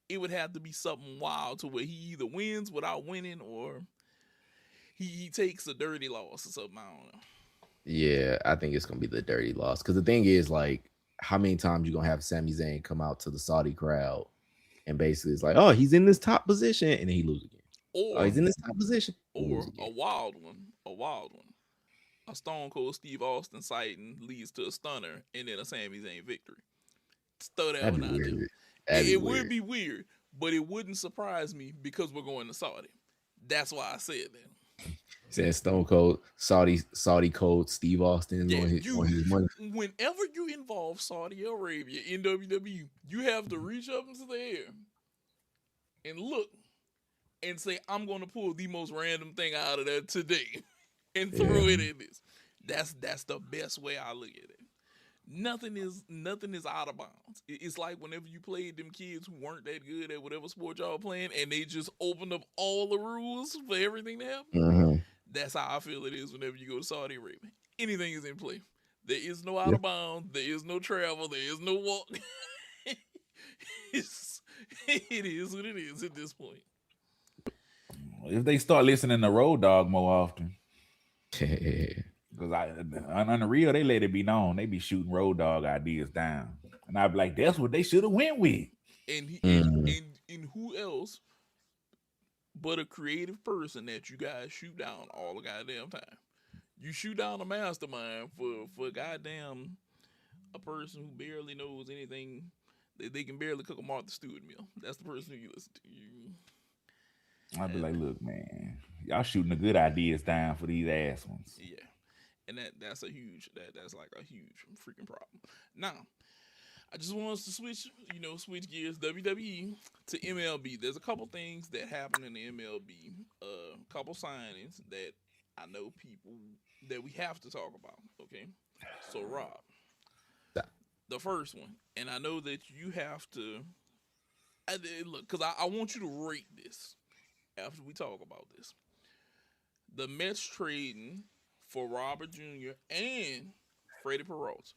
it would have to be something wild to where he either wins without winning or he takes a dirty loss or something. I don't know. Yeah, I think it's gonna be the dirty loss. Because the thing is, like, how many times you gonna have Sami Zayn come out to the Saudi crowd and basically it's like, oh, he's in this top position, and then he loses again. Oh, he's in this top position. Or a wild one. A Stone Cold Steve Austin sighting leads to a stunner and then a Sami Zayn victory. Just throw that one out there. It would be weird, but it wouldn't surprise me because we're going to Saudi. That's why I said that. Saying Stone Cold, Saudi Cold, Steve Austin Yeah, on his money. whenever you involve Saudi Arabia in WWE, you have to reach up into the air and look and say, I'm going to pull the most random thing out of there today and throw it in this. That's the best way I look at it. Nothing is out of bounds. It's like whenever you played them kids who weren't that good at whatever sport y'all playing, and they just opened up all the rules for everything to happen. Mm-hmm. That's how I feel it is whenever you go to Saudi Arabia. Anything is in play. There is no out of bounds. There is no travel. There is no walk. It is what it is at this point. If they start listening to Road Dogg more often, Yeah. because on the real, they let it be known they be shooting Road Dogg ideas down, and I'd be like, that's what they should have went with. And who else but a creative person that you guys shoot down all the goddamn time? You shoot down a mastermind for goddamn a person who barely knows anything. They can barely cook a Martha Stewart meal. That's the person who you listen to. I'd be like, look, man, y'all shooting the good ideas down for these ass ones. Yeah. And that's like a huge freaking problem. Now, I just want us to switch gears, WWE to MLB. There's a couple things that happen in the MLB, a couple signings that I know people that we have to talk about. Okay, so Rob, the first one, and I know that you have to look because I want you to rate this after we talk about this. The Mets trading for Robert Jr. and Freddie Peralta.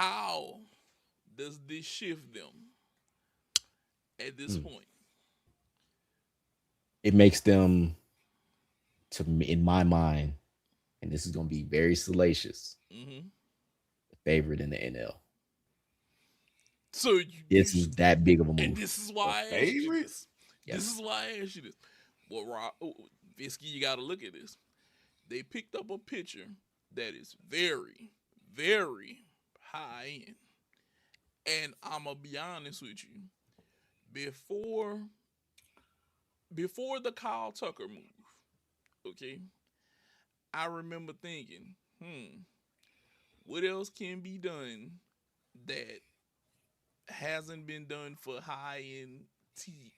How does this shift them at this point? It makes them, to me, in my mind, and this is going to be very salacious, the favorite in the NL. So This is that big of a and move. this is why I asked you this. This is why I asked you this. Well, Visky, you got to look at this. They picked up a pitcher that is very, very high end. And I'm going to be honest with you. Before the Kyle Tucker move, okay, I remember thinking, what else can be done that hasn't been done for high end teams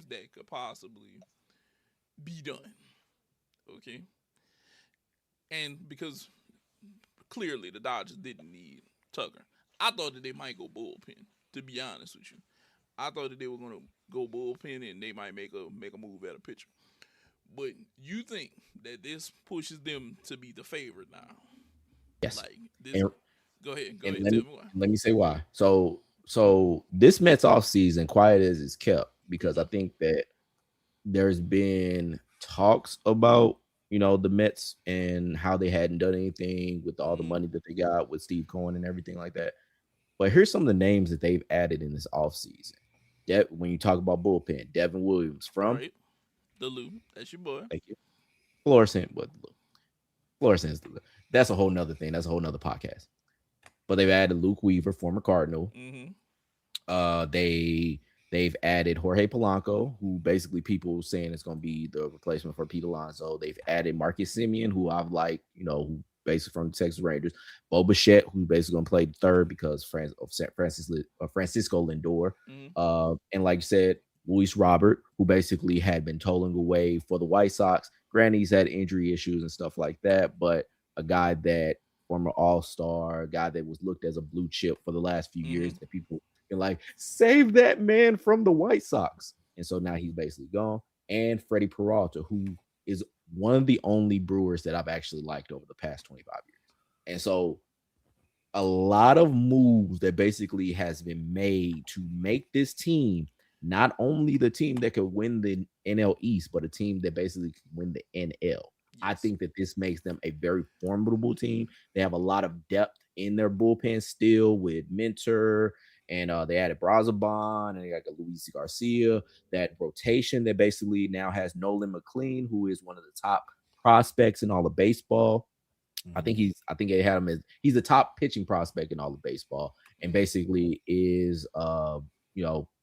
that could possibly be done. Okay. And because clearly the Dodgers didn't need Tucker. I thought that they might go bullpen, to be honest with you. I thought that they were gonna go bullpen and they might make a move at a pitcher. But you think that this pushes them to be the favorite now? Yes. Like this. Go ahead. Tell me why. Let me say why. So this Mets offseason, quiet as it's kept, because I think that there's been talks about, the Mets and how they hadn't done anything with all the money that they got with Steve Cohen and everything like that. But here's some of the names that they've added in this offseason. When you talk about bullpen, Devin Williams from right. The Lou. That's your boy. Thank you. Florissant, but Florissant's that's a whole nother thing. That's a whole nother podcast. But they've added Luke Weaver, former Cardinal. They've added Jorge Polanco, who basically people saying it's going to be the replacement for Pete Alonso. They've added Marcus Semien, who I've liked, who basically from the Texas Rangers. Bo Bichette, who basically going to play third because Francisco Lindor. And like you said, Luis Robert, who basically had been tolling away for the White Sox. Granted, he's had injury issues and stuff like that, but a guy that former all-star, guy that was looked as a blue chip for the last few years, that people can like, save that man from the White Sox. And so now he's basically gone. And Freddie Peralta, who is one of the only Brewers that I've actually liked over the past 25 years. And so a lot of moves that basically has been made to make this team not only the team that could win the NL East, but a team that basically can win the NL. Yes. I think that this makes them a very formidable team. They have a lot of depth in their bullpen still with Minter, and they added Brazabon, and they got Luis Garcia. That rotation that basically now has Nolan McLean, who is one of the top prospects in all of baseball. I think they had him as he's the top pitching prospect in all of baseball, and basically is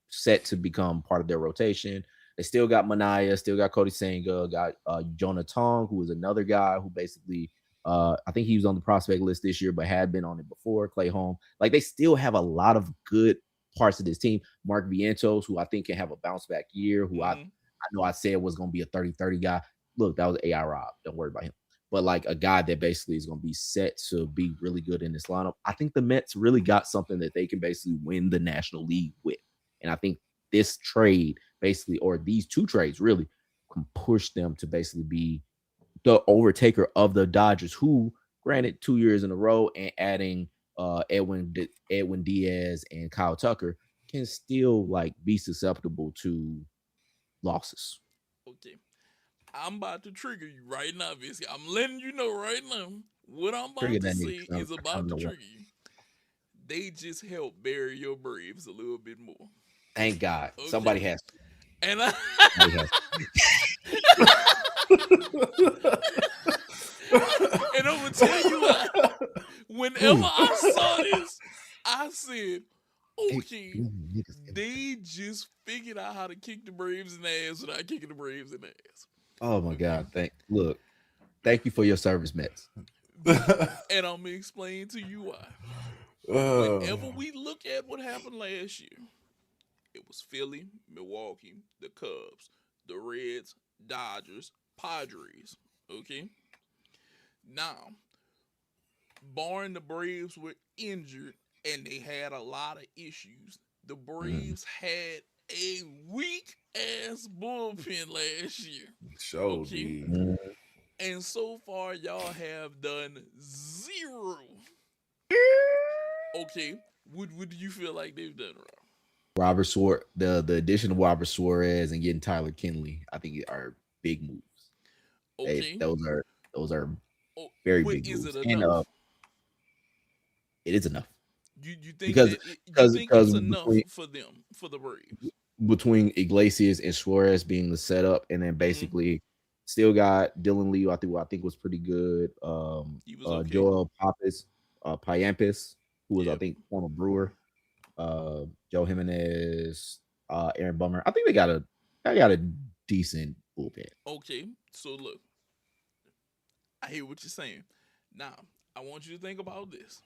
set to become part of their rotation. They still got Manaea, still got Cody Senga, got Jonah Tong, who is another guy who basically I think he was on the prospect list this year, but had been on it before. Clay Holm. Like, they still have a lot of good parts of this team. Mark Vientos, who I think can have a bounce back year, who I know I said was going to be a 30-30 guy. Look, that was AI Rob. Don't worry about him. But like a guy that basically is going to be set to be really good in this lineup. I think the Mets really got something that they can basically win the National League with. And I think this trade basically, or these two trades really, can push them to basically be the overtaker of the Dodgers, who, granted, 2 years in a row and adding Edwin Diaz and Kyle Tucker, can still like be susceptible to losses. Okay. I'm about to trigger you right now, Visky. I'm letting you know right now what I'm about to say is about to trigger you. They just helped bury your Braves a little bit more. Thank God. Okay. Somebody has to. And and I'm gonna tell you what. Whenever I saw this, I said, okay, they just figured out how to kick the Braves in the ass without kicking the Braves in the ass. Oh my God. Thank you for your service, Mets. And I'm gonna explain to you why. Whenever we look at what happened last year, it was Philly, Milwaukee, the Cubs, the Reds, Dodgers, Padres. Okay? Now, barring the Braves were injured and they had a lot of issues, the Braves had a weak-ass bullpen last year. Okay? And so far, y'all have done zero Okay, what do you feel like they've done wrong? Robert Suarez, the addition of Robert Suarez and getting Tyler Kinley, I think are big moves. Okay, Those are oh, very but big is it moves, and enough? it is enough You think because that you because think it's because enough between for them for the Braves? between Iglesias and Suarez being the setup, and then Mm-hmm. basically still got Dylan Lee, I think was pretty good. He was okay. Joel Pappas, Pyampis, who was I Yep. think former Brewer, Joe Jimenez, Aaron Bummer. I think they got a decent bullpen. Okay. So look, I hear what you're saying. Now, I want you to think about this.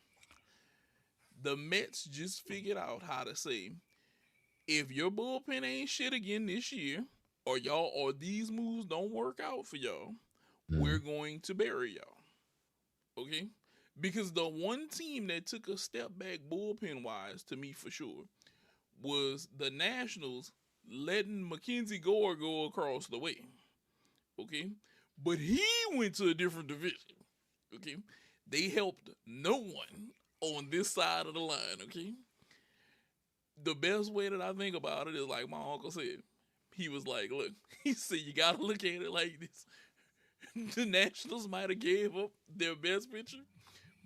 The Mets just figured out how to say if your bullpen ain't shit again this year, or these moves don't work out for y'all, we're Mhm. going to bury y'all. Okay? Because the one team that took a step back bullpen wise to me for sure was the Nationals letting Mackenzie Gore go across the way. Okay? But he went to a different division. Okay? They helped no one on this side of the line. Okay? The best way that I think about it is like my uncle said. He was like, look, he said, you got to look at it like this. The Nationals might have gave up their best pitcher,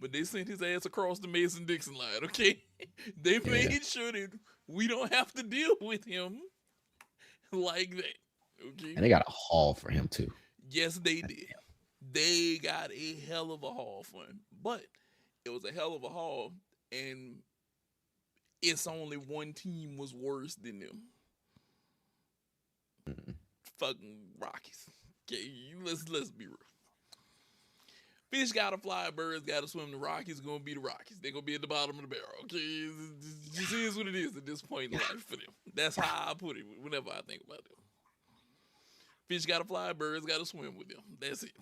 but they sent his ass across the Mason Dixon line, okay? They Yeah, made sure that we don't have to deal with him like that, okay? and they got a haul for him too. Yes, they did. They got a hell of a haul for him, but it was a hell of a haul, and it's only one team was worse than them. Mhm. Fucking Rockies. Okay, let's be real. Fish gotta fly, birds gotta swim. The Rockies gonna be the Rockies. They gonna be at the bottom of the barrel. Okay, it just is what it is at this point in life for them. That's how I put it. Whenever I think about them, fish gotta fly, birds gotta swim with them. That's it.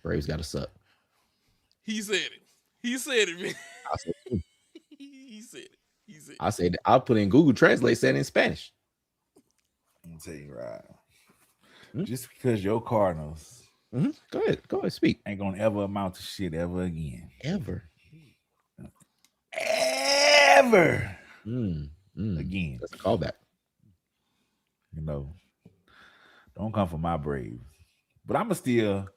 Braves got to suck. He said it. He said it, man. I said, He said it. He said I said I'll put in Google Translate said in Spanish. I'm gonna tell you right. Hmm? Just because your Cardinals Go ahead, speak. ain't gonna ever amount to shit ever again. Ever. Ever Mm, mm. again. That's a callback. You know, don't come for my Braves. But I'ma still,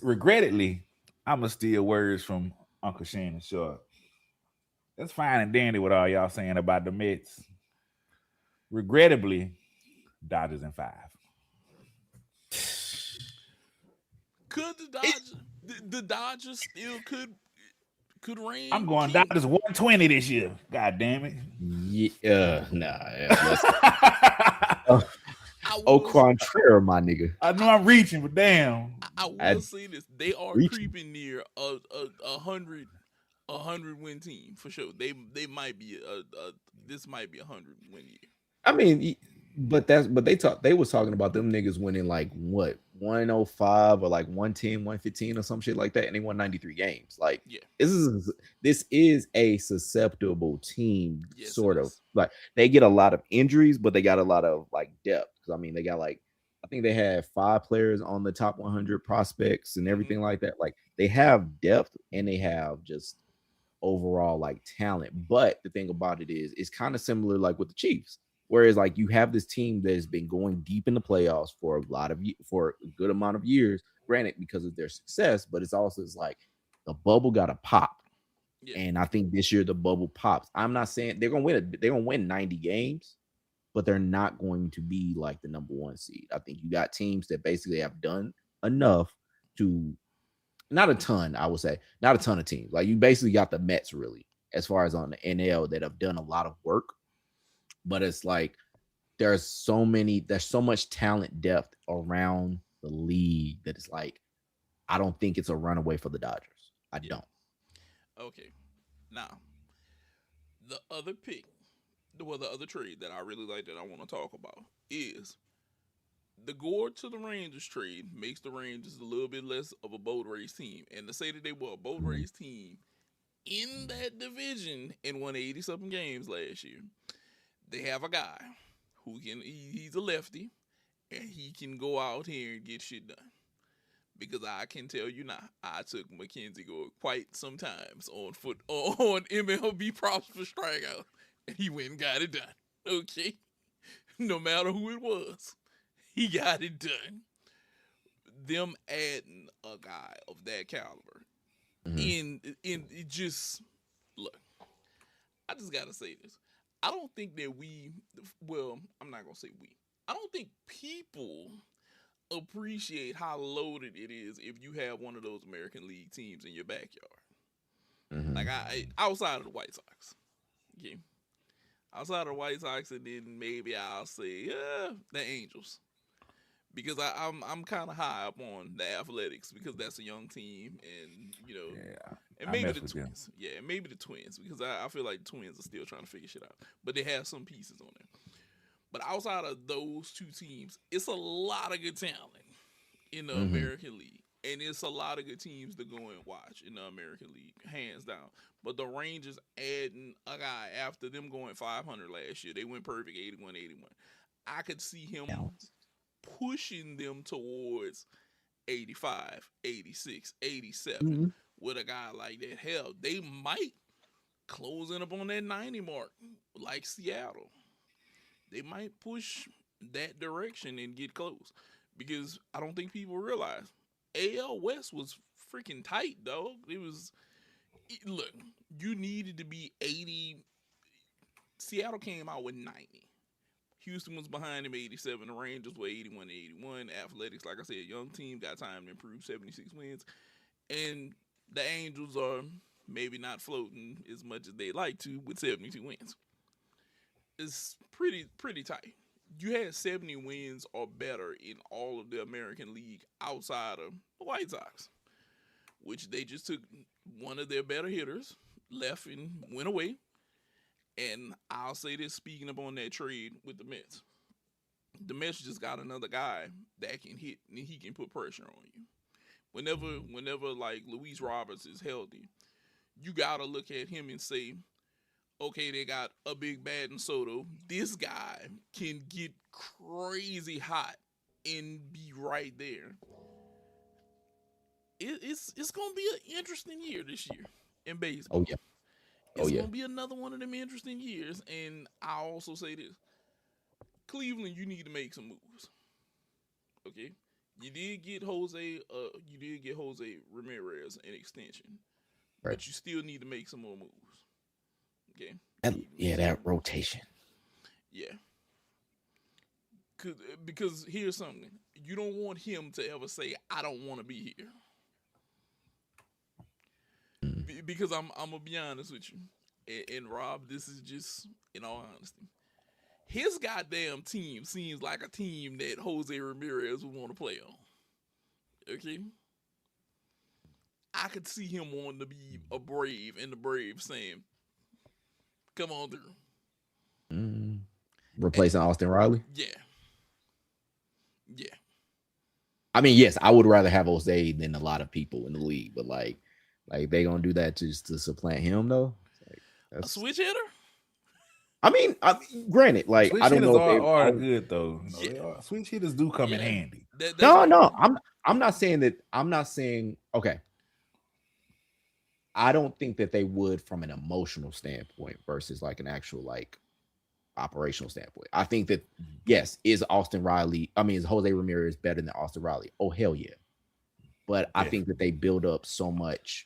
regrettably, I'ma steal words from Uncle Shannon Sharp. That's fine and dandy what all y'all saying about the Mets. Regrettably, Dodgers in 5. could the Dodgers, the Dodgers still could I'm reign going king. Dodgers 120 this year. God damn it. Yeah, nah. Listen. Oh, I au will contraire, my nigga. I know I'm reaching, but damn. I I will say this: they are reaching. creeping near a hundred win team for sure. They might be this might be 100 win year. I mean, but they was talking about them niggas winning like what 105 or like 110, 115 or some shit like that, and they won 93 games. Like Yeah, this is a susceptible team, yes it sort of. is. Like they get a lot of injuries, but they got a lot of like depth. Because I mean, they got like I think they had 5 players on the top 100 prospects and Mm-hmm. everything like that. Like they have depth and they have just overall like talent. But the thing about it is, it's kind of similar like with the Chiefs. Whereas like you have this team that has been going deep in the playoffs for for a good amount of years, granted because of their success, but it's like the bubble got to pop. Yeah, And I think this year the bubble pops. I'm not saying they're gonna win 90 games, but they're not going to be like the number one seed. I think you got teams that basically have done enough to not a ton, I would say, not a ton of teams. Like you basically got the Mets really, as far as on the NL that have done a lot of work, but it's like there's so much talent depth around the league that it's like I don't think it's a runaway for the Dodgers. I yeah. don't. Okay. Now the other pick, the other trade that I really like that I want to talk about is the Gore to the Rangers trade makes the Rangers a little bit less of a boat race team. And to say that they were a boat Mhm. race team in that division and won 80 something games last year, they have a guy he's a lefty and he can go out here and get shit done. Because I can tell you now, I took Mackenzie Gore quite sometimes on MLB props for strikeout, and he went and got it done. Okay, no matter who it was, he got it done. Them adding a guy of that caliber, in it just look. I just gotta say this. I don't think that I'm not gonna say we. I don't think people appreciate how loaded it is if you have one of those American League teams in your backyard. Like I outside of the White Sox, okay, outside of the White Sox, and then maybe I'll say the Angels, because I'm kind of high up on the Athletics because that's a young team, and and maybe the Twins, and maybe the Twins, because I feel like the Twins are still trying to figure shit out, but they have some pieces on there. But outside of those two teams, it's a lot of good talent in the American League. And it's a lot of good teams to go and watch in the American League, hands down. But the Rangers adding a guy after them going 500 last year. They went perfect 81-81. I could see him pushing them towards 85, 86, 87 with a guy like that. Hell, they might close in up on that 90 mark like Seattle. They might push that direction and get close, because I don't think people realize AL West was freaking tight, dog. Look, you needed to be 80. Seattle came out with 90. Houston was behind him 87. The Rangers were 81-81. Athletics, like I said, young team, got time to improve, 76 wins. And the Angels are maybe not floating as much as they like to with 72 wins. It's pretty tight. You had 70 wins or better in all of the American League outside of the White Sox, which they just took one of their better hitters, left and went away. And I'll say this, speaking up on that trade with the Mets. The Mets just got another guy that can hit and he can put pressure on you. Whenever like Luis Roberts is healthy, you gotta look at him and say, okay, they got a big bad in Soto. This guy can get crazy hot and be right there. It's gonna be an interesting year this year in baseball. Oh yeah. It's gonna be another one of them interesting years. And I also say this: Cleveland, you need to make some moves. Okay, you did get Jose Ramirez an extension, right, but you still need to make some more moves. Okay. That rotation. Yeah. Because here's something: you don't want him to ever say, "I don't want to be here." Because I'm gonna be honest with you, and Rob, this is just in all honesty. His goddamn team seems like a team that Jose Ramirez would want to play on. Okay? I could see him wanting to be a Brave, and the Braves saying, come on through. Replacing Austin Riley? Yeah. Yeah. I mean, yes, I would rather have Jose than a lot of people in the league, but like they gonna do that just to supplant him though? A switch hitter? I mean, granted, like switch I don't know if they are good though. Yeah. Switch hitters do come in handy. No, I'm not saying that. I'm not saying okay. I don't think that they would from an emotional standpoint versus like an actual like operational standpoint. I think that yes, is Jose Ramirez better than Austin Riley? Oh hell yeah. But I think that they build up so much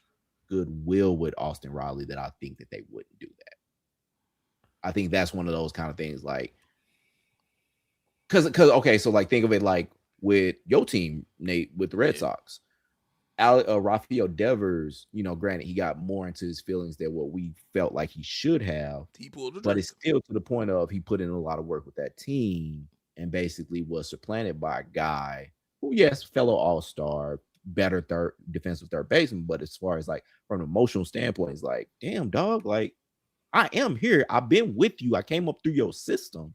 goodwill with Austin Riley that I think that they wouldn't do that. I think that's one of those kind of things, like, because okay, so like think of it like with your team, Nate, with the Red Sox, Rafael Devers. Granted, he got more into his feelings than what we felt like he should have, but it's still to the point of he put in a lot of work with that team and basically was supplanted by a guy who, yes, fellow All-Star, better defensive third baseman, but as far as like from an emotional standpoint, it's like, damn dog, like I am here. I've been with you. I came up through your system.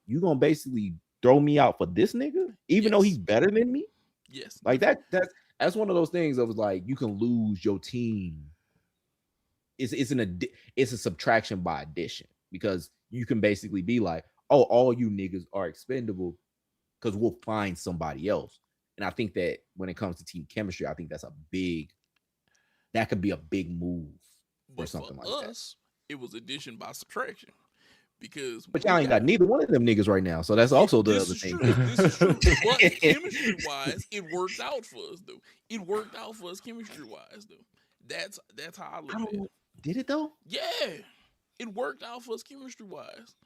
You gonna basically throw me out for this nigga, even though he's better than me? Yes. Like that's one of those things of like you can lose your team. It's a subtraction by addition, because you can basically be like, oh, all you niggas are expendable because we'll find somebody else. And I think that when it comes to team chemistry, I think that could be a big move for But for something like that. us, it was addition by subtraction because But y'all ain't got neither one of them niggas right now. So that's also the other thing. This is true. But chemistry wise, it worked out for us though. It worked out for us chemistry wise though. That's how I look at it. Did it though? Yeah. It worked out for us chemistry wise.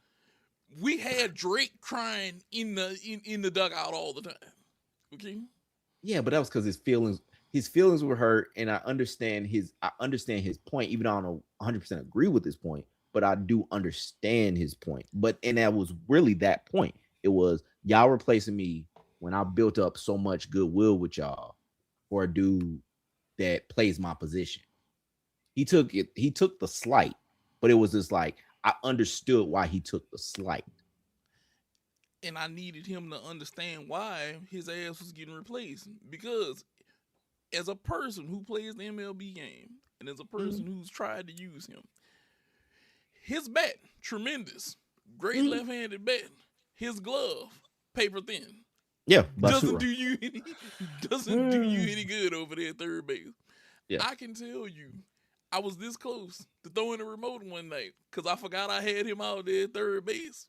We had Drake crying in the dugout all the time. Okay. Yeah, but that was because his feelings were hurt, and I understand his point, even though I don't 100% agree with his point, but I do understand his point. And that was really that point. It was y'all replacing me when I built up so much goodwill with y'all for a dude that plays my position. He took the slight, but it was just like I understood why he took the slight. And I needed him to understand why his ass was getting replaced. Because as a person who plays the MLB game, and as a person who's tried to use him, his bat, tremendous. Great left-handed bat. His glove, paper thin. Yeah, doesn't do you any good over there at third base. Yeah. I can tell you, I was this close to throwing a remote one night because I forgot I had him out there at third base.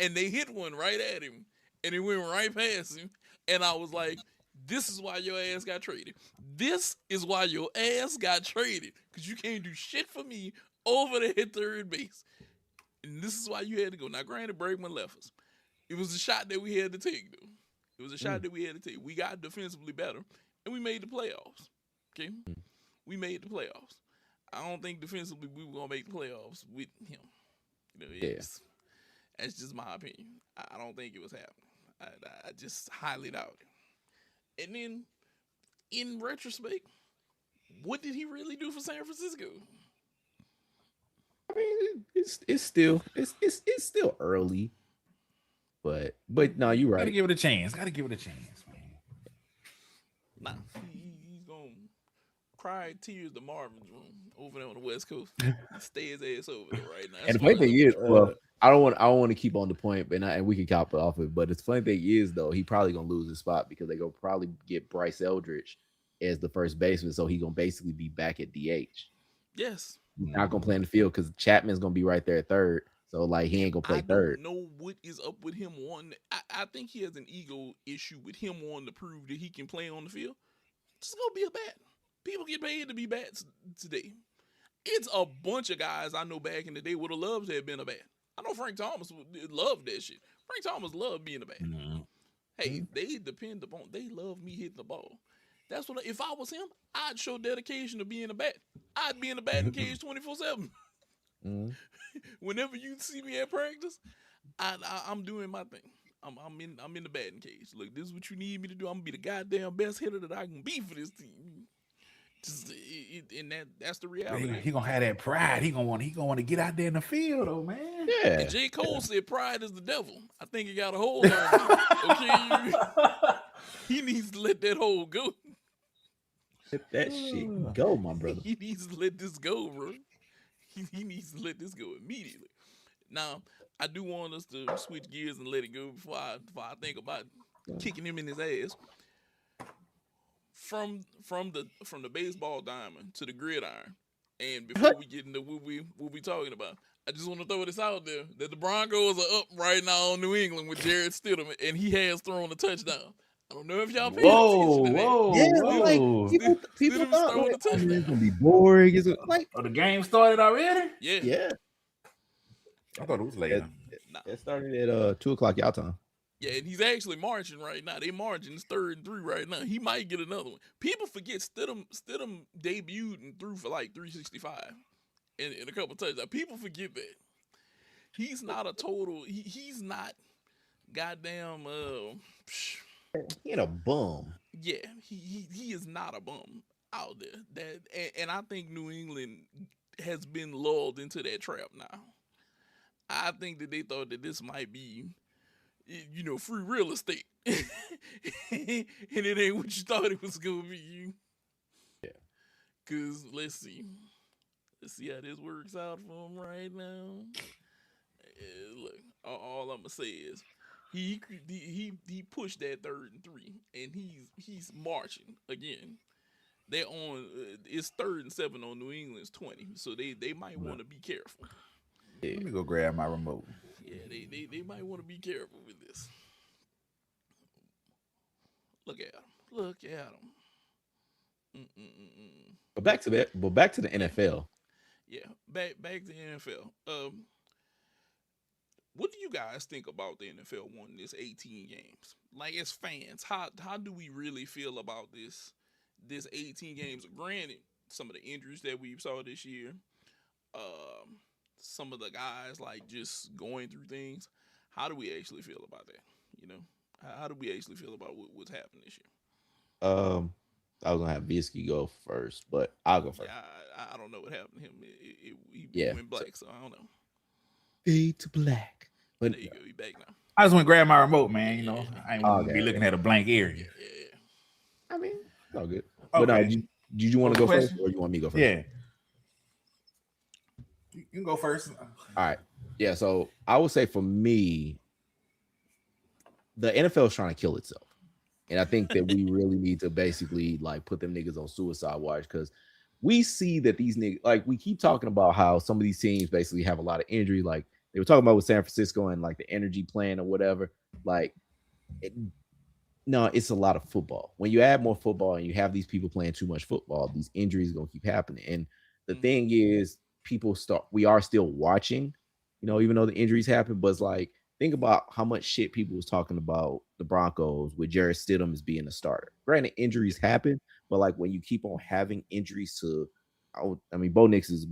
And they hit one right at him. And it went right past him. And I was like, this is why your ass got traded. This is why your ass got traded. Because you can't do shit for me over there at third base. And this is why you had to go. Now, granted, Bregman left us. It was a shot that we had to take, though. It was a shot that we had to take. We got defensively better. And we made the playoffs. Okay? We made the playoffs. I don't think defensively we were going to make the playoffs with him. You know, that's just my opinion. I don't think it was happening. I just highly doubt it. And then, in retrospect, what did he really do for San Francisco? I mean, it's still early, but no, you're right. Gotta give it a chance, man. Nah, he's gonna cry tears to Marvin's room over there on the West Coast. Stay his ass over there right now. And the funny thing is, I don't want to keep on the point, but and we can cop it off it. But the funny thing is, though, he probably gonna lose his spot because they go probably get Bryce Eldridge as the first baseman, so he gonna basically be back at DH. Yes, he's not gonna play in the field because Chapman's gonna be right there at third, so like he ain't gonna play third. I don't know what is up with him wanting. I think he has an ego issue with him wanting to prove that he can play on the field. Just go be a bat. People get paid to be bats today. It's a bunch of guys I know back in the day would have loved to have been a bat. I know Frank Thomas loved that shit. Frank Thomas loved being a bat. Hey, they love me hitting the ball. That's what, if I was him, I'd show dedication to being a bat. I'd be in the batting cage 24/7. Whenever you see me at practice, I'm doing my thing. I'm in the batting cage. Look, this is what you need me to do. I'm gonna be the goddamn best hitter that I can be for this team. And that's the reality. He gonna have that pride. He gonna want to get out there in the field, though, man. Yeah. And J. Cole said pride is the devil. I think he got a hold on him. Okay, he needs to let that hold go. Let that shit go, my brother. He needs to let this go, bro. He needs to let this go immediately. Now, I do want us to switch gears and let it go before I think about kicking him in his ass. From the baseball diamond to the gridiron, and before we get into what we talking about, I just want to throw this out there that the Broncos are up right now on New England with Jarrett Stidham, and he has thrown a touchdown. I don't know if y'all paid attention to that. People thought it's gonna be boring. It's like, the game started already. Yeah. I thought it was later. It started at 2:00 y'all time. Yeah, and he's actually marching right now. They marching. It's 3rd and 3 right now. He might get another one. People forget Stidham debuted and threw for like 365 in a couple touchdowns. People forget that. He's not a total. He's not goddamn. He ain't a bum. Yeah, he is not a bum out there. And I think New England has been lulled into that trap now. I think that they thought that this might be, free real estate. And it ain't what you thought it was going to be. Yeah. Because let's see how this works out for him right now. Look, all I'm going to say is He pushed that 3rd and 3, and he's marching again. They're on. It's 3rd and 7 on New England's 20, so they might want to be careful. Let me go grab my remote. Yeah, they might want to be careful with this. Look at him. Look at him. But back to that. But back to the NFL. Yeah, back to the NFL. What do you guys think about the NFL wanting this 18 games? Like, as fans, how do we really feel about this 18 games? Granted, some of the injuries that we saw this year, some of the guys like just going through things. How do we actually feel about that? You know, how do we actually feel about what's happening this year? I was gonna have Visky go first, but I'll go first. Yeah, I don't know what happened to him. Yeah. Went black, so I don't know. Fade to black. But there you go. He back now. I just went to grab my remote, man. You know, I ain't Oh, want to be looking at a blank area. Yeah. I mean, it's all good. Okay. But no, did you want to go first, or you want me to go first? Yeah. You can go first. All right. Yeah. So I would say for me, the NFL is trying to kill itself. And I think that we really need to basically like put them niggas on suicide watch, because we see that these niggas, like, we keep talking about how some of these teams basically have a lot of injury. Like they were talking about with San Francisco and like the energy plan or whatever. Like, no, it's a lot of football. When you add more football and you have these people playing too much football, these injuries are going to keep happening. And the thing is, we are still watching, you know, even though the injuries happen, but it's like, think about how much shit people was talking about the Broncos with Jarrett Stidham as being a starter. Granted, injuries happen, but like when you keep on having injuries to, I mean, Bo Nix is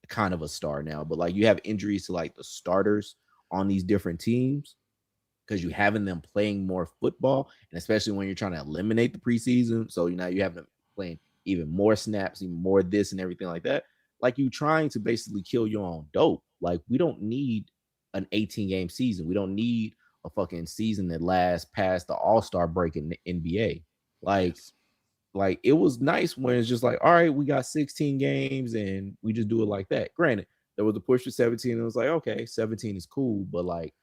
kind of a star now, but like you have injuries to like the starters on these different teams because you having them playing more football, and especially when you're trying to eliminate the preseason. So now you have them playing even more snaps, even more this and everything like that. Like you trying to basically kill your own dope. Like we don't need an 18-game season. We don't need a fucking season that lasts past the All-Star break in the NBA. Like it was nice when it's just like, all right, we got 16 games and we just do it like that. Granted, there was a push for 17 and it was like, okay, 17 is cool, but like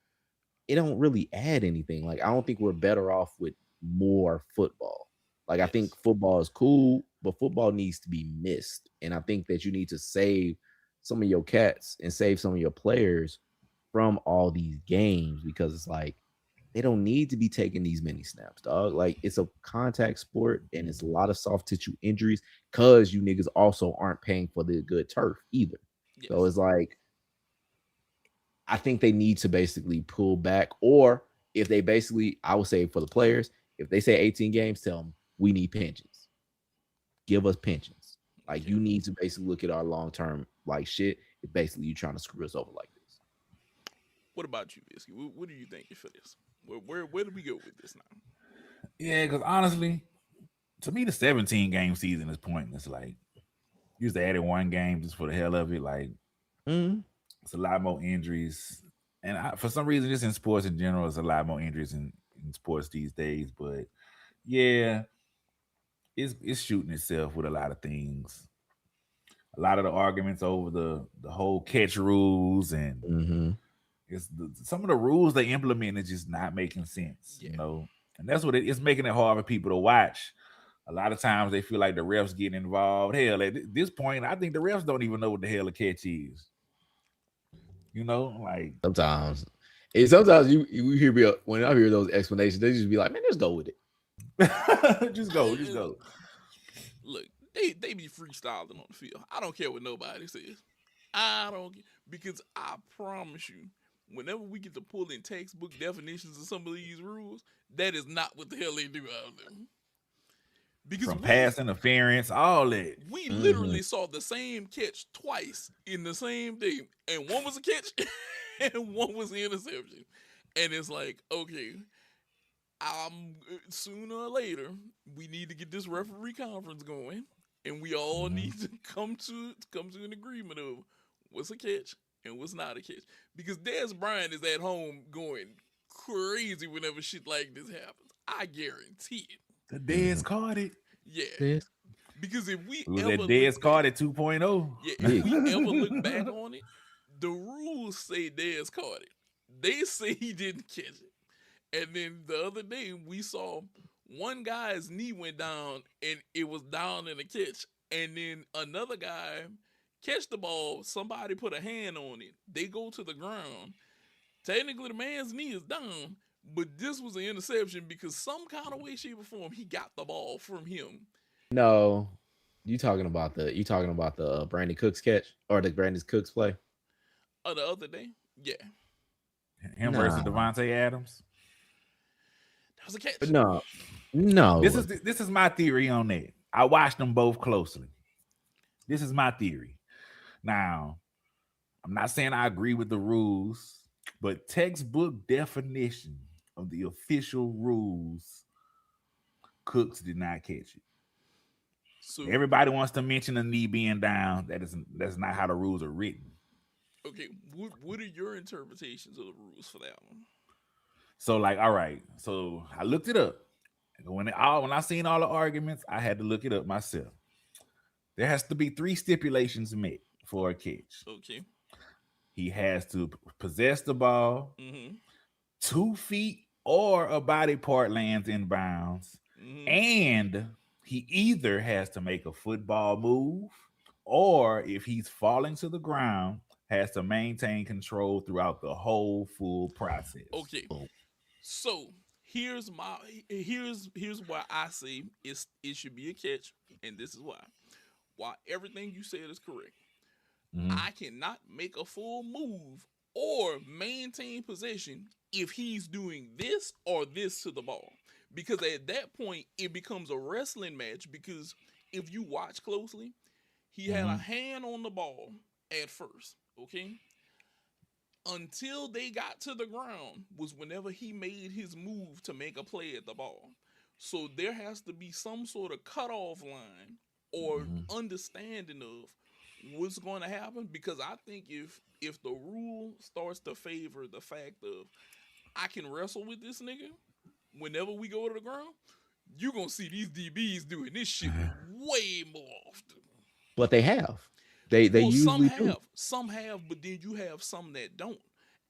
it don't really add anything. Like I don't think we're better off with more football. Like I think football is cool, but football needs to be missed. And I think that you need to save some of your cats and save some of your players from all these games, because it's like they don't need to be taking these many snaps, dog. Like it's a contact sport and it's a lot of soft tissue injuries because you niggas also aren't paying for the good turf either. Yes. So it's like I think they need to basically pull back, or if they basically, I would say for the players, if they say 18 games, tell them we need pensions. Give us pensions. Like you need to basically look at our long-term like shit. If basically you trying to screw us over like this. What about you, Visky? What do you think for this? Where do we go with this now? Yeah, because honestly, to me, the 17-game season is pointless. Like, you used to add in one game just for the hell of it. Like, it's a lot more injuries. And for some reason, just in sports in general, it's a lot more injuries in sports these days. But, yeah, it's shooting itself with a lot of things. A lot of the arguments over the whole catch rules and it's some of the rules they implement is just not making sense, you know, and that's what it's making it hard for people to watch. A lot of times they feel like the refs getting involved. Hell, at this point, I think the refs don't even know what the hell a catch is. You know, like sometimes you hear me when I hear those explanations, they just be like, man, just go with it. just go. Look, they be freestyling on the field. I don't care what nobody says. I don't, because I promise you, whenever we get to pull in textbook definitions of some of these rules, that is not what the hell they do out there. Because from pass interference, all that. We literally saw the same catch twice in the same day, and one was a catch and one was an interception. And it's like, okay, sooner or later, we need to get this referee conference going, and we all need to come to an agreement of what's a catch and what's not a catch. Because Dez Bryant is at home going crazy whenever shit like this happens. I guarantee it. The Dez caught it. Yeah. Because if we ever Dez caught it 2.0. Yeah, if we ever look back on it, the rules say Dez caught it. They say he didn't catch it. And then the other day we saw one guy's knee went down and it was down in a catch. And then another guy catch the ball, somebody put a hand on it. They go to the ground. Technically the man's knee is down, but this was an interception because some kind of way, shape, or form he got the ball from him. No, you talking about the Brandon Cooks catch or the Brandon Cooks play? The other day, yeah, Him versus Nah, Devontae Adams. that was a catch. no, no. This is my theory on that. I watched them both closely. This is my theory. Now, I'm not saying I agree with the rules, but textbook definition of the official rules, Cooks did not catch it. So Everybody wants to mention the knee being down. That's not how the rules are written. okay, what are your interpretations of the rules for that one? So, like, all right. So I looked it up. When I seen all the arguments, I had to look it up myself. There has to be 3 stipulations met for a catch. Okay. He has to possess the ball, Mm-hmm. 2 feet or a body part lands in bounds, Mm-hmm. and he either has to make a football move, or if he's falling to the ground, has to maintain control throughout the whole full process. Okay. So here's why I say it should be a catch, and this is why. While everything you said is correct, I cannot make a full move or maintain possession if he's doing this or this to the ball. Because at that point, it becomes a wrestling match. Because if you watch closely, he had a hand on the ball at first, okay? Until they got to the ground was whenever he made his move to make a play at the ball. So there has to be some sort of cutoff line or understanding of what's going to happen, because I think if the rule starts to favor the fact of I can wrestle with this nigga whenever we go to the ground, you're gonna see these DBs doing this shit way more often. But they have. They Well, usually do. some have, but then you have some that don't.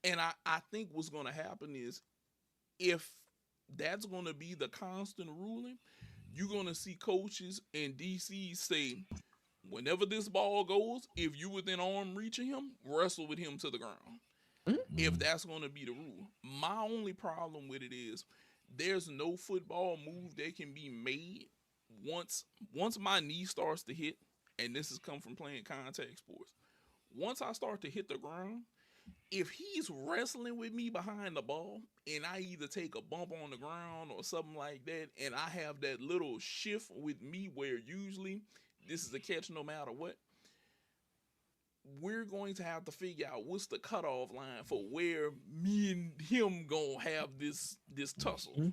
And I think what's gonna happen is if that's gonna be the constant ruling, you're gonna see coaches and DCs say, whenever this ball goes, if you within arm reaching him, wrestle with him to the ground. If that's going to be the rule. My only problem with it is there's no football move that can be made once my knee starts to hit, and this has come from playing contact sports. Once I start to hit the ground, if he's wrestling with me behind the ball and I either take a bump on the ground or something like that, and I have that little shift with me where usually this is a catch no matter what, we're going to have to figure out what's the cutoff line for where me and him gonna have this tussle.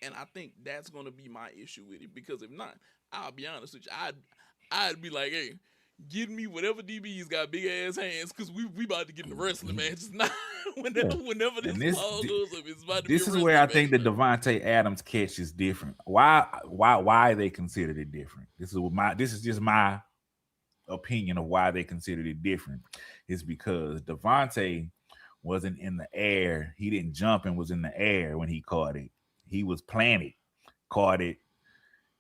And I think that's gonna be my issue with it, because if not, I'll be honest with you, I'd be like, hey, give me whatever DB's got big ass hands, because we about to get in the wrestling matches now. whenever this ball goes up, it's about to be a This is where I think the match. Devontae Adams catch is different. Why they considered it different? This is just my opinion of why they considered it different. Is because Devontae wasn't in the air. He didn't jump and was in the air when he caught it. He was planted, caught it,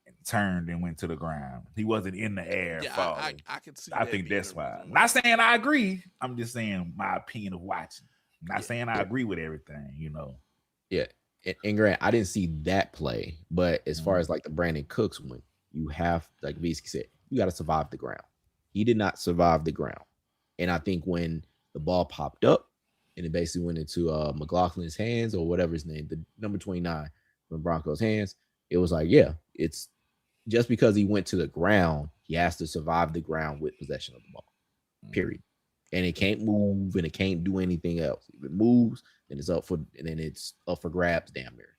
and turned and went to the ground. He wasn't in the air. Yeah, I can see. I think that's why. I'm not saying I agree. I'm just saying my opinion of watching. I'm not saying I agree with everything, Yeah. And Grant, I didn't see that play, but as far as like the Brandon Cooks one, you have, like Visky said, you got to survive the ground. He did not survive the ground. And I think when the ball popped up and it basically went into McLaughlin's hands, or whatever his name, the number 29 from Broncos' hands, it was like, yeah, it's just because he went to the ground, he has to survive the ground with possession of the ball, period. And it can't move and it can't do anything else. If it moves, then it's up for grabs, damn near.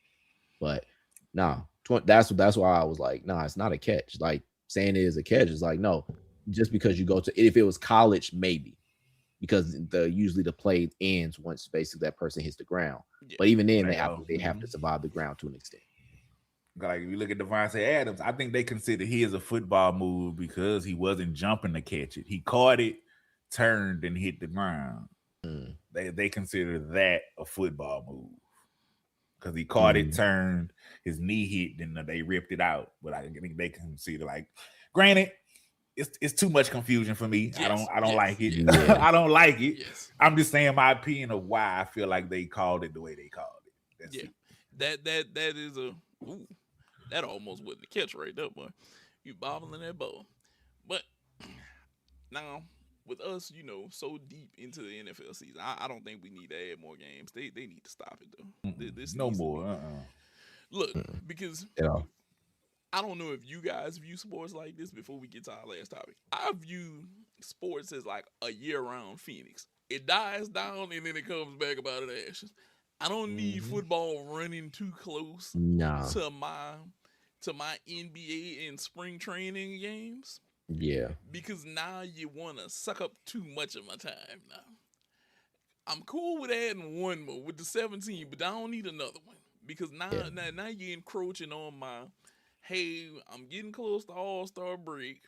But that's why I was like, it's not a catch. Like saying it is a catch is like, no, just because you go to, if it was college, maybe, because usually the play ends once basically that person hits the ground. Yeah. But even then, they have to survive the ground to an extent. Like if you look at Devontae Adams, I think they consider he as a football move because he wasn't jumping to catch it. He caught it, turned, and hit the ground. They consider that a football move. because he caught it, turned, his knee hit, then they ripped it out. But I think they can see it. Like, granted, it's too much confusion for me. Yes, I don't like it. yes. I don't like it. Yes. I'm just saying my opinion of why I feel like they called it the way they called it. That's Yeah. it. That is a that almost wasn't a catch right there, boy. You bobbling that ball. But now with us, so deep into the NFL season, I don't think we need to add more games. They need to stop it though. This No needs to more. be- Look, because Yeah. I don't know if you guys view sports like this before we get to our last topic. I view sports as like a year-round phoenix. It dies down and then it comes back about its ashes. I don't need football running too close Nah. to my NBA and spring training games Yeah. because now you want to suck up too much of my time now. I'm cool with adding one more with the 17, but I don't need another one because now you're encroaching on my, hey, I'm getting close to All-Star break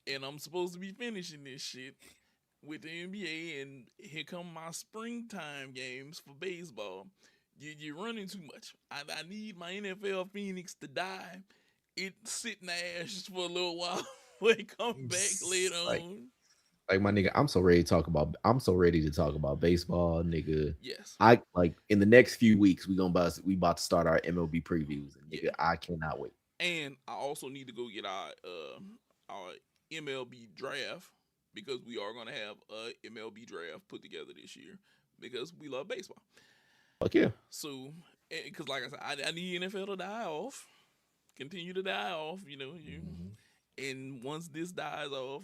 and I'm supposed to be finishing this shit with the NBA, and here come my springtime games for baseball. You're running too much. I need my NFL Phoenix to die. It sit in the ashes for a little while before it come back later on. Like my nigga, I'm so ready to talk about baseball, nigga. Yes. I like in the next few weeks we about to start our MLB previews, and nigga, I cannot wait. And I also need to go get our MLB draft because we are gonna have a MLB draft put together this year because we love baseball. Fuck yeah. So, because like I said, I need NFL to die off, continue to die off. And once this dies off,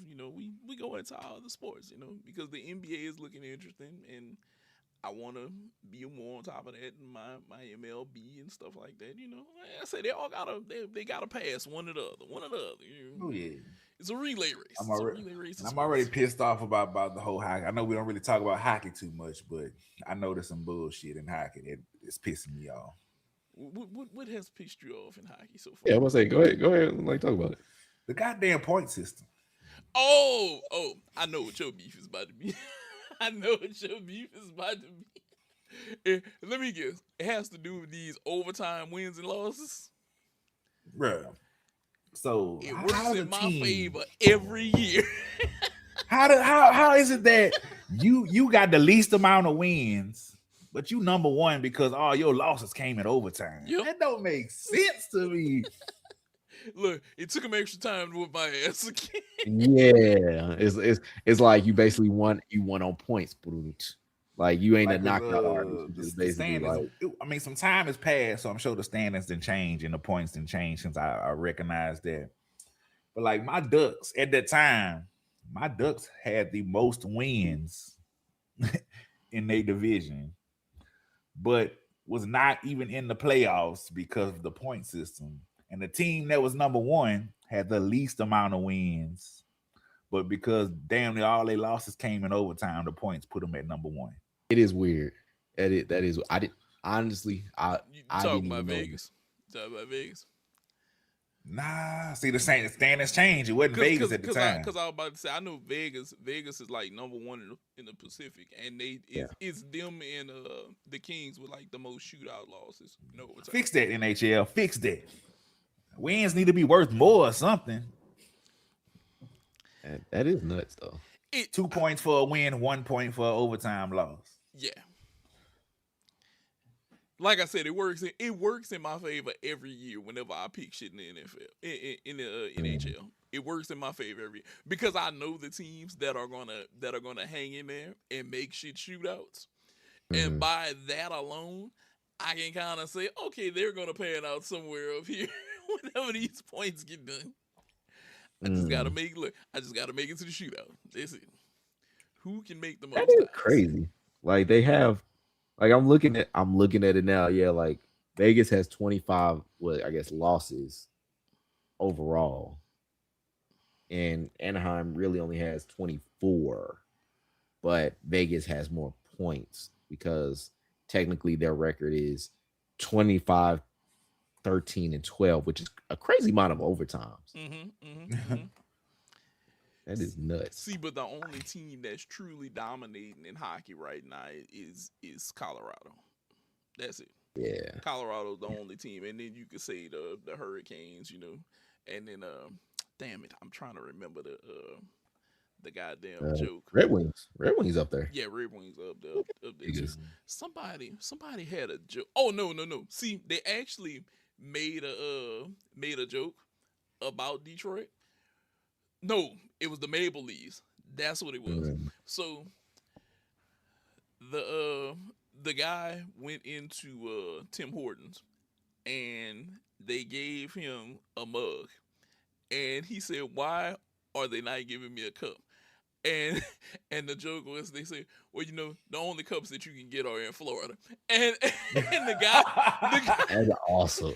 we go into all the sports, because the NBA is looking interesting, and I want to be more on top of that in my MLB and stuff like that. Like I said, they gotta pass one or the other. Oh yeah. It's a relay race. I'm already pissed off about the whole hockey. I know we don't really talk about hockey too much, but I know there's some bullshit in hockey that is pissing me off. What has pissed you off in hockey so far? Yeah, I'm gonna say, go ahead, like talk about it. The goddamn point system. Oh, I know what your beef is about to be. Let me guess. It has to do with these overtime wins and losses. Bruh. So it works in my favor every year. How is it that you got the least amount of wins, but you number one because all your losses came in overtime? Yep. That don't make sense to me. Look, it took him extra time to whip my ass again. Yeah, it's like you basically won on points, like you ain't a knockout artist. Some time has passed, so I'm sure the standings didn't change and the points didn't change since I recognized that. But like my Ducks at that time, my Ducks had the most wins in their division, but was not even in the playoffs because of the point system. And the team that was number one had the least amount of wins, but because damn near all their losses came in overtime, the points put them at number one. It is weird. That is. I did honestly. You talking about Vegas? Talking about Vegas? Nah. See, the standings changed. It wasn't Vegas at the time. Because I was about to say, I know Vegas. Vegas is like number one in the Pacific, and it's them and the Kings with like the most shootout losses. Fix that, NHL. Fix that. Wins need to be worth more or something. That is nuts, though. 2 points for a win, 1 point for an overtime loss. Yeah. Like I said, it works in my favor every year whenever I pick shit in the NFL, in the NHL. It works in my favor every year because I know the teams that are gonna hang in there and make shit shootouts, and by that alone, I can kind of say, okay, they're gonna pan out somewhere up here whenever these points get done. I just gotta make it to the shootout. That's it. Who can make the most? That is crazy. Like they have, like I'm looking at it now. Yeah, like Vegas has 25, losses overall, and Anaheim really only has 24, but Vegas has more points because technically their record is 25, 13, and 12, which is a crazy amount of overtimes. That is nuts. See, but the only team that's truly dominating in hockey right now is Colorado. That's it. Yeah. Colorado's the only team, and then you could say the Hurricanes, and then damn it, I'm trying to remember the goddamn joke. Red Wings. Red Wings up there. Yeah, Red Wings up there too. Niggas. Somebody had a joke. Oh no. See, they actually made a joke about Detroit. No, it was the Maple Leafs. That's what it was. So the guy went into Tim Hortons and they gave him a mug, and he said, "Why are they not giving me a cup?" And and the joke was, they say, "Well, the only cups that you can get are in Florida." And the guy That's awesome.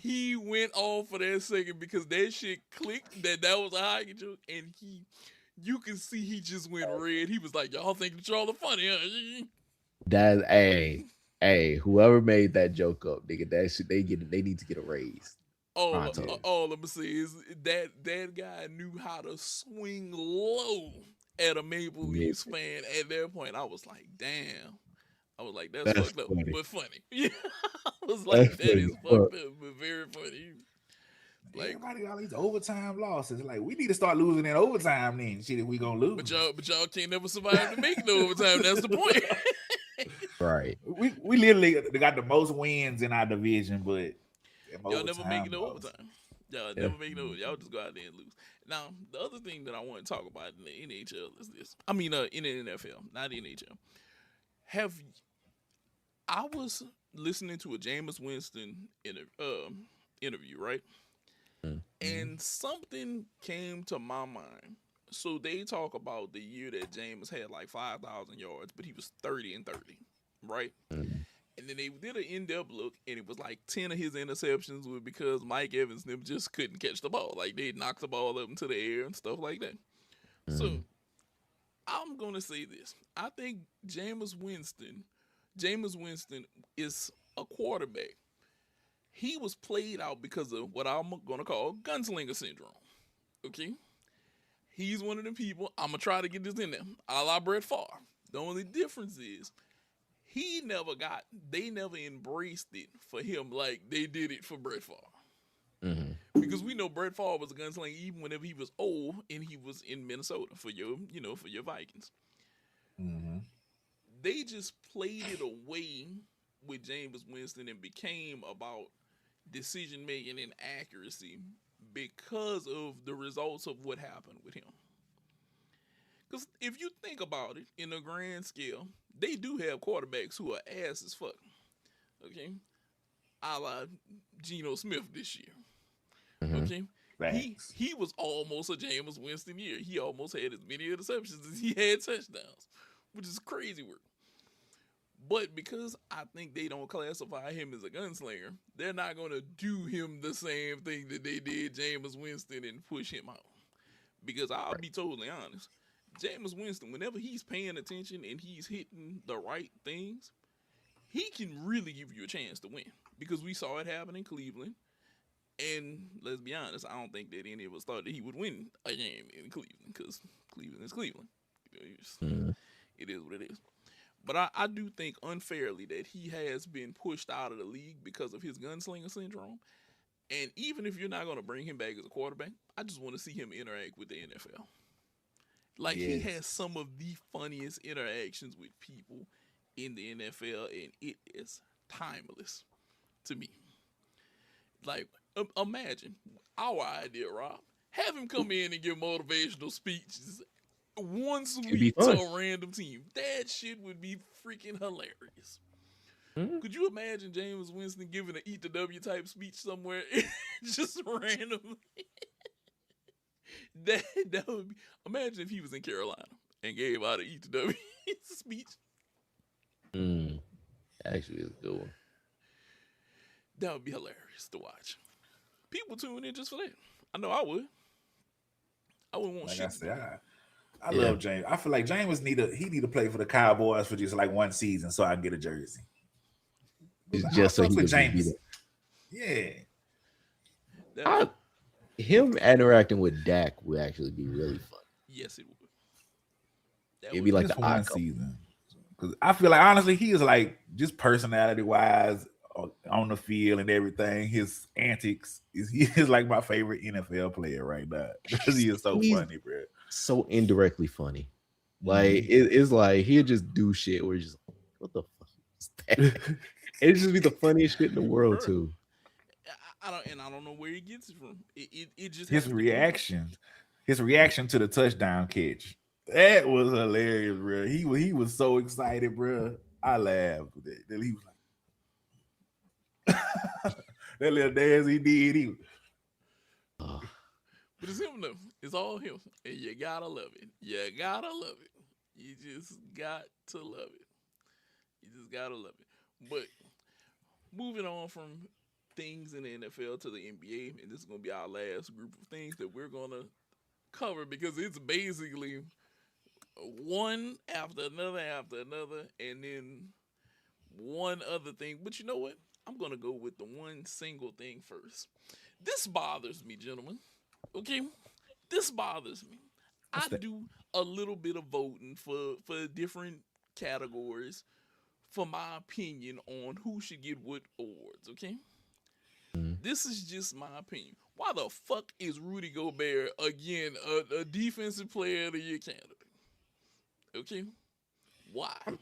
he went off for that second because that shit clicked that was a hockey joke, and you can see he just went red. He was like, "Y'all think that y'all are funny, huh?" That hey, whoever made that joke up, nigga, that shit they need to get a raise. All I'm gonna say is that guy knew how to swing low at a Maple Leafs fan. At that point, I was like, damn. I was like, that's fucked up, but funny. Yeah, I was like, that is fucked up, but very funny. Like, everybody got all these overtime losses. Like, we need to start losing in overtime then. Shit, if we gonna lose. But y'all can't never survive to make no overtime. That's the point. Right. We literally got the most wins in our division, but y'all never make no overtime. Y'all never make no. Y'all just go out there and lose. Now, the other thing that I want to talk about in the NHL is this. I mean, in the NFL, not NHL. I was listening to a Jameis Winston interview, right? Mm-hmm. And something came to my mind. So they talk about the year that Jameis had like 5,000 yards, but he was 30-30, right? Mm-hmm. And then they did an in-depth look, and it was like 10 of his interceptions were because Mike Evans them just couldn't catch the ball. Like, they knocked the ball up into the air and stuff like that. Mm-hmm. So I'm going to say this. I think Jameis Winston is a quarterback. He was played out because of what I'm going to call gunslinger syndrome. Okay? He's one of them people. I'm going to try to get this in there. A la Brett Favre. The only difference is they never embraced it for him like they did it for Brett Favre. Mm-hmm. Because we know Brett Favre was a gunslinger even whenever he was old and he was in Minnesota for your Vikings. Mm-hmm. They just played it away with Jameis Winston and became about decision making and accuracy because of the results of what happened with him. Because if you think about it in a grand scale, they do have quarterbacks who are ass as fuck. Okay? A la Geno Smith this year. Mm-hmm. Okay? He was almost a Jameis Winston year. He almost had as many interceptions as he had touchdowns, which is crazy work. But because I think they don't classify him as a gunslinger, they're not going to do him the same thing that they did Jameis Winston and push him out. Because I'll be totally honest. Jameis Winston, whenever he's paying attention and he's hitting the right things, he can really give you a chance to win. Because we saw it happen in Cleveland. And let's be honest, I don't think that any of us thought that he would win a game in Cleveland. Because Cleveland is Cleveland. It is what it is. But I do think unfairly that he has been pushed out of the league because of his gunslinger syndrome. And even if you're not going to bring him back as a quarterback, I just want to see him interact with the NFL. Like, yes. He has some of the funniest interactions with people in the NFL, and it is timeless to me. Like, imagine our idea, Rob. Have him come in and give motivational speeches once a week to a random team. That shit would be freaking hilarious. Mm-hmm. Could you imagine Jameis Winston giving an Eat the W type speech somewhere just randomly? That would be. Imagine if he was in Carolina and gave out an Eat the W speech. Actually, it's a good one. That would be hilarious to watch. People tune in just for that. I know I would. I wouldn't want shit. I love James. I feel like James need to play for the Cowboys for just like one season so I can get a jersey. It's just so he can James. Yeah. Him interacting with Dak would actually be really fun. Yes, it would. It'd be like the one season. Because I feel like honestly, he is like just personality wise on the field and everything. His antics he is like my favorite NFL player right now because he is so He's funny, bro. so indirectly funny. Like Mhm. it's like he'll just do shit where he's just like, what the fuck is that? And it just be the funniest shit in the world Bruh, too. I don't know where he gets it from. It just his has to be. reaction, his reaction to the touchdown catch, that was hilarious, bro. He was so excited, bro. I laughed. That he was like that little dance he did. Oh, But it's him though. It's all him, and you gotta love it. You gotta love it. You just got to love it. You just gotta love it. But moving on from things in the NFL to the NBA, and this is gonna be our last group of things that we're gonna cover because it's basically one after another, and then one other thing. But you know what? I'm gonna go with the one single thing first. This bothers me, gentlemen. Okay, this bothers me. What's I that? do a little bit of voting for different categories for my opinion on who should get what awards. Okay, mm. this is just my opinion. Why the fuck is Rudy Gobert again a defensive player of the year candidate? Okay, why? Do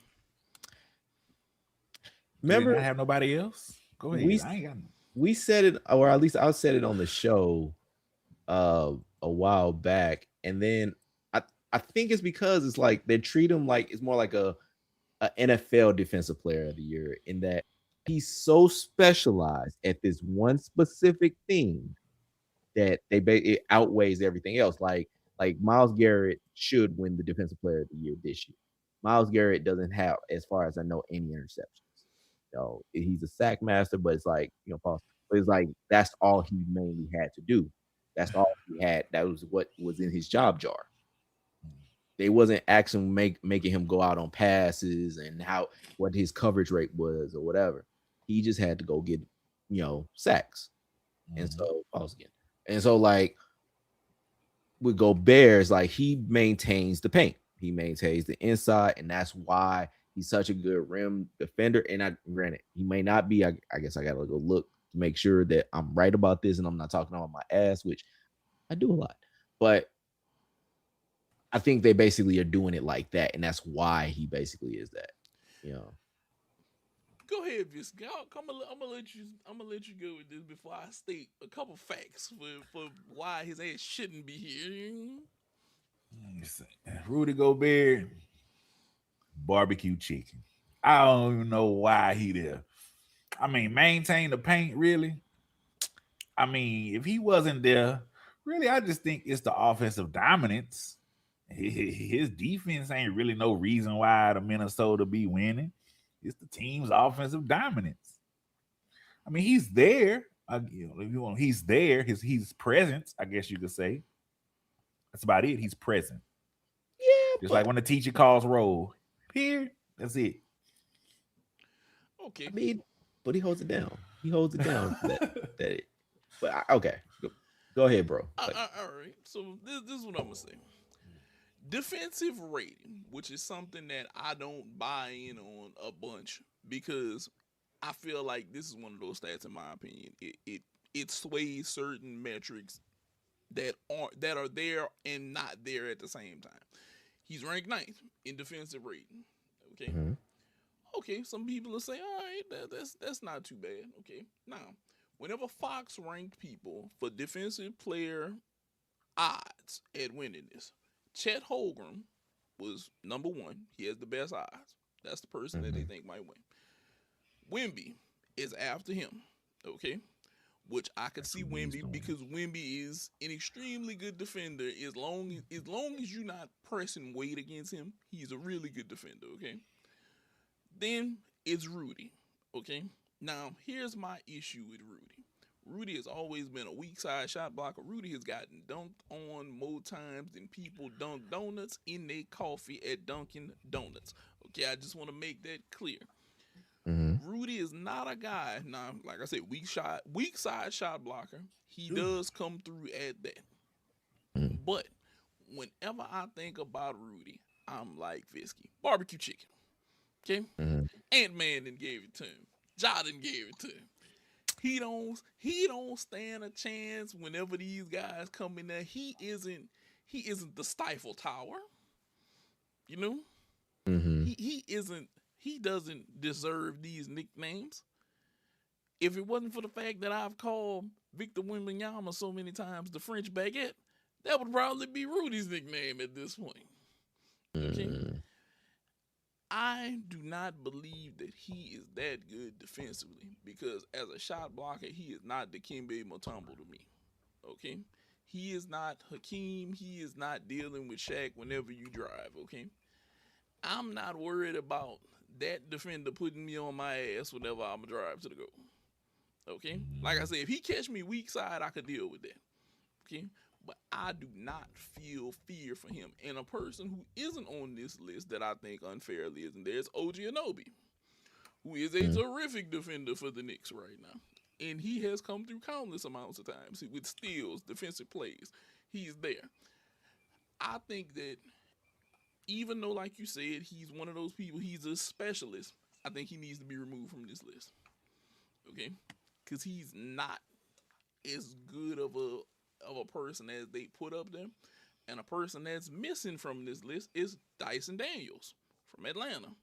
they Remember not have nobody else? Go we ahead. I ain't got. we said it, or at least I said it on the show a while back, and then I I think it's because it's like they treat him like it's more like a NFL defensive player of the year in that he's so specialized at this one specific thing that it outweighs everything else. Like Miles Garrett should win the defensive player of the year this year. Miles Garrett doesn't have, as far as I know, any interceptions. He's a sack master, but it's like pause. But it's like that's all he mainly had to do. That's all he had. That was what was in his job jar. They wasn't actually making him go out on passes and how what his coverage rate was or whatever. He just had to go get sacks. And Mhm. so pause again. And so like with Gobert, like he maintains the paint. He maintains the inside, and that's why he's such a good rim defender. And I granted, he may not be. I guess I gotta go look to make sure that I'm right about this and I'm not talking about my ass, which I do a lot. But I think they basically are doing it like that, and that's why he basically is that. You know. Go ahead, Visca. I'm gonna let you. I'm gonna let you go with this before I state a couple facts for why his ass shouldn't be here. Let me see. Rudy Gobert, barbecue chicken. I don't even know why he there. I mean, maintain the paint, really. I mean, if he wasn't there, really, I just think it's the offensive dominance. His defense ain't really no reason why the Minnesota be winning. It's the team's offensive dominance. I mean, he's there. If you want, he's there. He's present. I guess you could say that's about it. He's present. Yeah, Just like but when the teacher calls roll here. That's it. I Okay. mean, but he holds it down. He holds it down. But okay, go ahead, bro. Like, All right. So this is what I'm gonna say. Defensive rating, which is something that I don't buy in on a bunch because I feel like this is one of those stats, in my opinion. It sways certain metrics that are there and not there at the same time. He's ranked ninth in defensive rating. Okay. mhm. Okay. Some people will say, all right, that's not too bad. Okay. Now, whenever Fox ranked people for defensive player odds at winning this, Chet Holmgren was number one. He has the best odds. That's the person that they Mhm. think might win. Wimby is after him. Okay. Which I could That's see who he's Wimby doing. because Wimby is an extremely good defender. As long as you're not pressing weight against him, he's a really good defender. Okay. Then it's Rudy. Okay. Now here's my issue with Rudy. Rudy has always been a weak side shot blocker. Rudy has gotten dunked on more times than people dunk donuts in their coffee at Dunkin' Donuts. Okay, I just want to make that clear. Mhm. Rudy is not a guy. Now, like I said, weak side shot blocker. He does come through at that. Mhm. But whenever I think about Rudy, I'm like Visky. Barbecue chicken. Okay, Mhm. Ant-Man didn't gave it to him. Ja didn't gave it to him. He don't stand a chance whenever these guys come in there. He isn't the Stifle Tower. You know, Mhm. he doesn't deserve these nicknames. If it wasn't for the fact that I've called Victor Wembanyama so many times the French baguette, that would probably be Rudy's nickname at this point. Okay, Mhm. I do not believe that he is that good defensively because as a shot blocker, he is not Dikembe Mutombo to me. Okay, he is not Hakeem. He is not dealing with Shaq whenever you drive. Okay, I'm not worried about that defender putting me on my ass whenever I'm a drive to the goal. Okay, like I said, if he catch me weak side, I could deal with that. Okay, but I do not feel fear for him. And a person who isn't on this list that I think unfairly isn't there is OG Anobi, who is a Mhm. terrific defender for the Knicks right now. And he has come through countless amounts of times with steals, defensive plays. He's there. I think that even though, like you said, he's one of those people, he's a specialist, I think he needs to be removed from this list. Okay? Because he's not as good of a person as they put up there. And a person that's missing from this list is Dyson Daniels from Atlanta.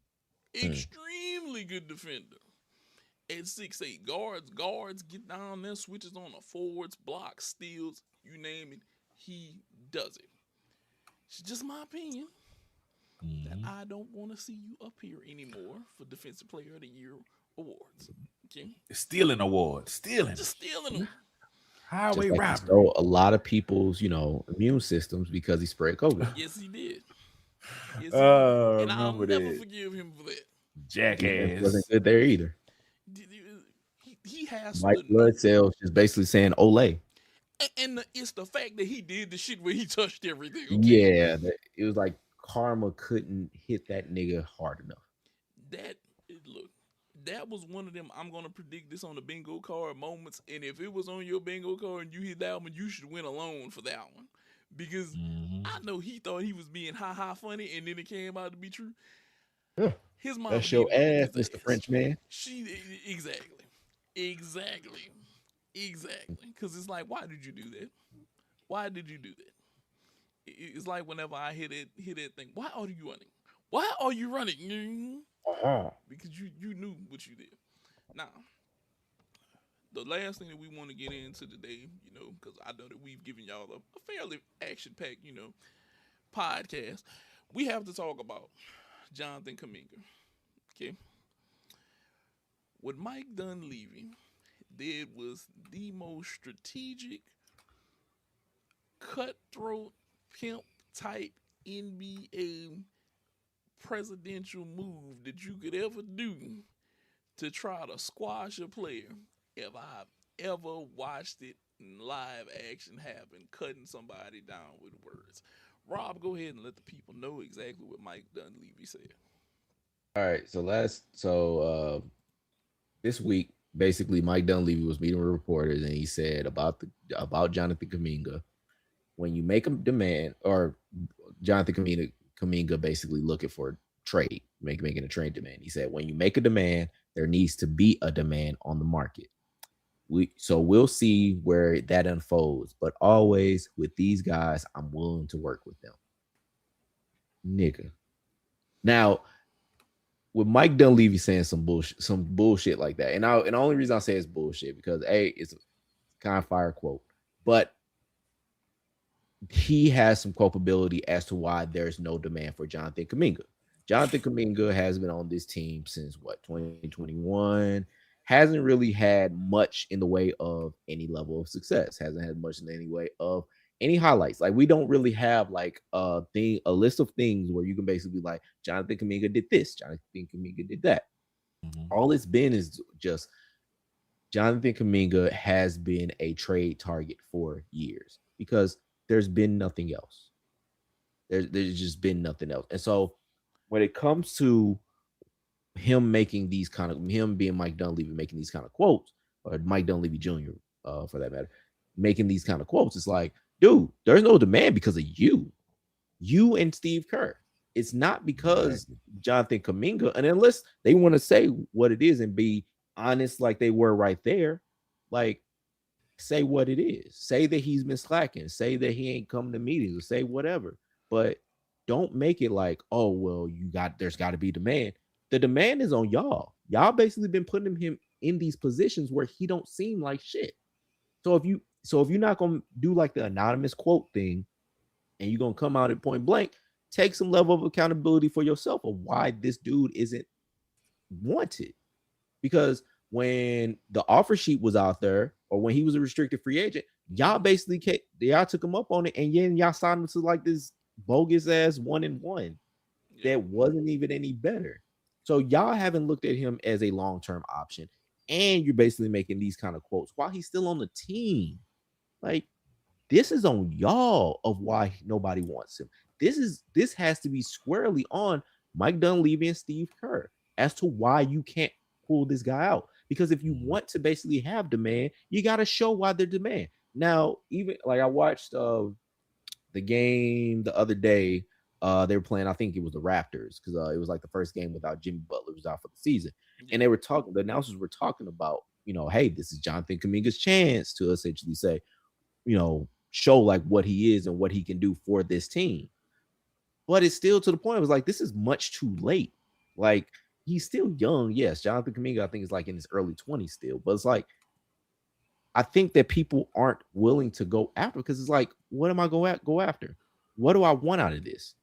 Mhm. Extremely good defender. At 6'8", guards get down there, switches on the forwards, blocks, steals, you name it, he does it. It's just my opinion that Mhm. I don't want to see you up here anymore for Defensive Player of the Year awards. Okay, Stealing award. Stealing. just stealing them. Highway Just like he robbery. stole a lot of people's, immune systems because he spread COVID. Yes, he did. Yes, he did. And I'll Remember never that forgive him for that. Defense wasn't jackass. good there either. He has White to know. blood cells just basically saying "Olay." And it's the fact that he did the shit where he touched everything, okay? Yeah, it was like karma couldn't hit that nigga hard enough. That, look, that was one of them, I'm going to predict this on the bingo card moments. And if it was on your bingo card and you hit that one, you should win alone for that one. Because Mhm. I know he thought he was being ha funny and then it came out to be true. Yeah, His mama that's need your to whoop ass, his Mr. ass. French man. Exactly. Exactly. Exactly. Because it's like, why did you do that? Why did you do that? It's like whenever I hit that thing. Why are you running? Why are you running? Uh-huh. Because you knew what you did. Now, the last thing that we want to get into today, because I know that we've given y'all a fairly action packed, podcast. We have to talk about Jonathan Kuminga. Okay, what Mike Dunleavy did was the most strategic, cutthroat, pimp type NBA presidential move that you could ever do to try to squash a player if I've ever watched it in live action happen, cutting somebody down with words. Rob, go ahead and let the people know exactly what Mike Dunleavy said. All right, this week, basically, Mike Dunleavy was meeting with reporters, and he said about Jonathan Kaminga, when you make a demand, or Jonathan Kaminga basically looking for trade, making a trade demand. He said, when you make a demand, there needs to be a demand on the market. We'll see where that unfolds, but always with these guys, I'm willing to work with them, nigga. Now, with Mike Dunleavy saying some bullshit like that, and the only reason I say it's bullshit because it's a kind of fire quote, but he has some culpability as to why there's no demand for Jonathan Kuminga. Jonathan Kuminga has been on this team since what, 2021. Hasn't really had much in the way of any level of success. Hasn't had much in any way of any highlights. Like, we don't really have like a list of things where you can basically be like, Jonathan Kuminga did this, Jonathan Kuminga did that. Mhm. All it's been is just Jonathan Kuminga has been a trade target for years because there's been nothing else. There's just been nothing else. And so when it comes to him being Mike Dunleavy making these kind of quotes, or Mike Dunleavy Jr. For that matter, making these kind of quotes, it's like, dude, there's no demand because of you and Steve Kerr. it's not because Exactly. Jonathan Kuminga, and unless they want to say what it is and be honest, like they were right there, like say what it is. Say that he's been slacking. Say that he ain't come to meetings or say whatever. But don't make it like, oh, well, there's got to be demand. The demand is on y'all. Y'all basically been putting him in these positions where he don't seem like shit. So if you're not gonna do like the anonymous quote thing and you're gonna come out at point blank, take some level of accountability for yourself of why this dude isn't wanted. Because when the offer sheet was out there or when he was a restricted free agent, y'all basically y'all took him up on it, and then y'all signed him to like this bogus ass 1-1 Yep. that wasn't even any better. So y'all haven't looked at him as a long-term option, and you're basically making these kind of quotes while he's still on the team. Like, this is on y'all of why nobody wants him. This has to be squarely on Mike Dunleavy and Steve Kerr as to why you can't pull this guy out. Because if you want to basically have demand, you got to show why they're demand. Now, even like I watched the game the other day. They were playing, I think it was the Raptors, because it was like the first game without Jimmy Butler, was out for the season. And Yeah. they were talking, the announcers were talking about, hey, this is Jonathan Kuminga's chance to essentially say, show like what he is and what he can do for this team. But it's still to the point, it was like, this is much too late. Like, he's still young. Yes, Jonathan Kuminga, I think, is like in his early 20s still. But it's like, I think that people aren't willing to go after, because it's like, what am I go after? What do I want out of this?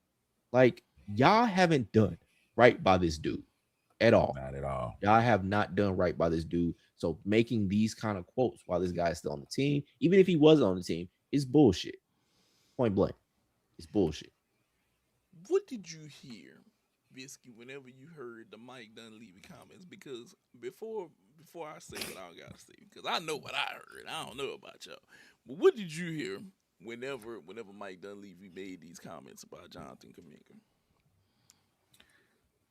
Like, y'all haven't done right by this dude at all. Not at all. Y'all have not done right by this dude. So making these kind of quotes while this guy is still on the team, even if he wasn't on the team, is bullshit. Point blank. It's bullshit. What did you hear, Bisky, whenever you heard the Mike Dunleavy comments? Because before I say what I gotta say, because I know what I heard. I don't know about y'all. But what did you hear whenever Mike Dunleavy made these comments about Jonathan Kuminga?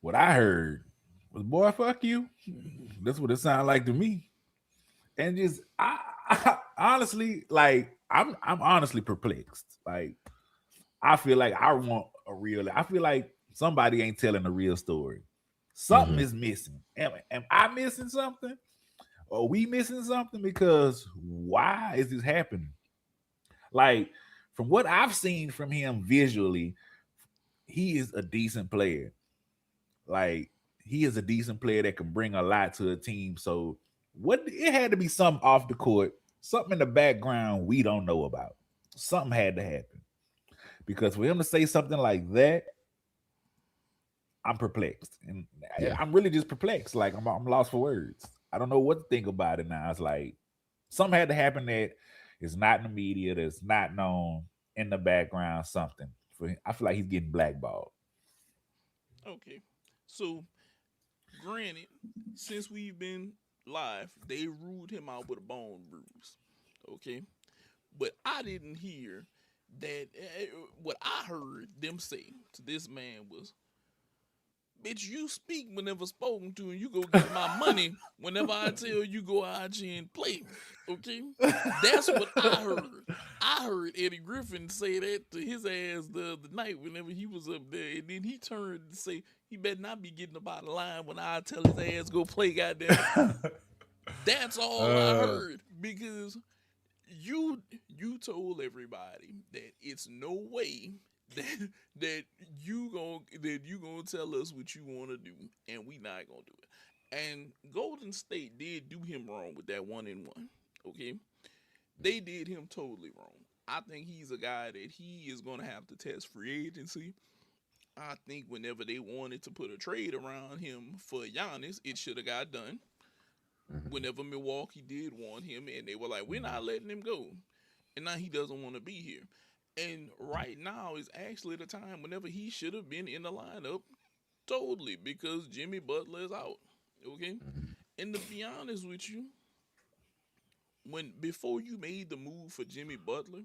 What I heard was, boy, fuck you. That's what it sounded like to me. And just I honestly, like, I'm honestly perplexed. Like, I feel like I want a real. I feel like somebody ain't telling a real story. Something Mm-hmm. is missing. Am I missing something? Are we missing something? Because why is this happening? Like, from what I've seen from him visually, he is a decent player. Like, he is a decent player that can bring a lot to a team. So what, it had to be something off the court, something in the background we don't know about. Something had to happen. Because for him to say something like that, I'm perplexed. And Yeah. I'm really just perplexed. Like, I'm lost for words. I don't know what to think about it now. It's like something had to happen that is not in the media, that's not known, in the background, something. I feel like he's getting blackballed. Okay, so granted, since we've been live, they ruled him out with a bone bruise. Okay, but I didn't hear that. What I heard them say to this man was, "Bitch, you speak whenever spoken to, and you go get my money whenever I tell you go out here and play." Okay, that's what I heard. I heard Eddie Griffin say that to his ass the other night whenever he was up there, and then he turned and say he better not be getting up out of line when I tell his ass go play. Goddamn it, that's all I heard, because you told everybody that it's no way that you gonna tell us what you want to do, and we not gonna do it. And Golden State did do him wrong with that 1-1. Okay, they did him totally wrong. I think he's a guy that he is gonna have to test free agency. I think whenever they wanted to put a trade around him for Giannis, it should have got done. Mm-hmm. Whenever Milwaukee did want him, and they were like, "We're not letting him go," and now he doesn't want to be here. And right now is actually the time whenever he should have been in the lineup totally, because Jimmy Butler is out. Okay, Mm-hmm. and to be honest with you, when before you made the move for Jimmy Butler,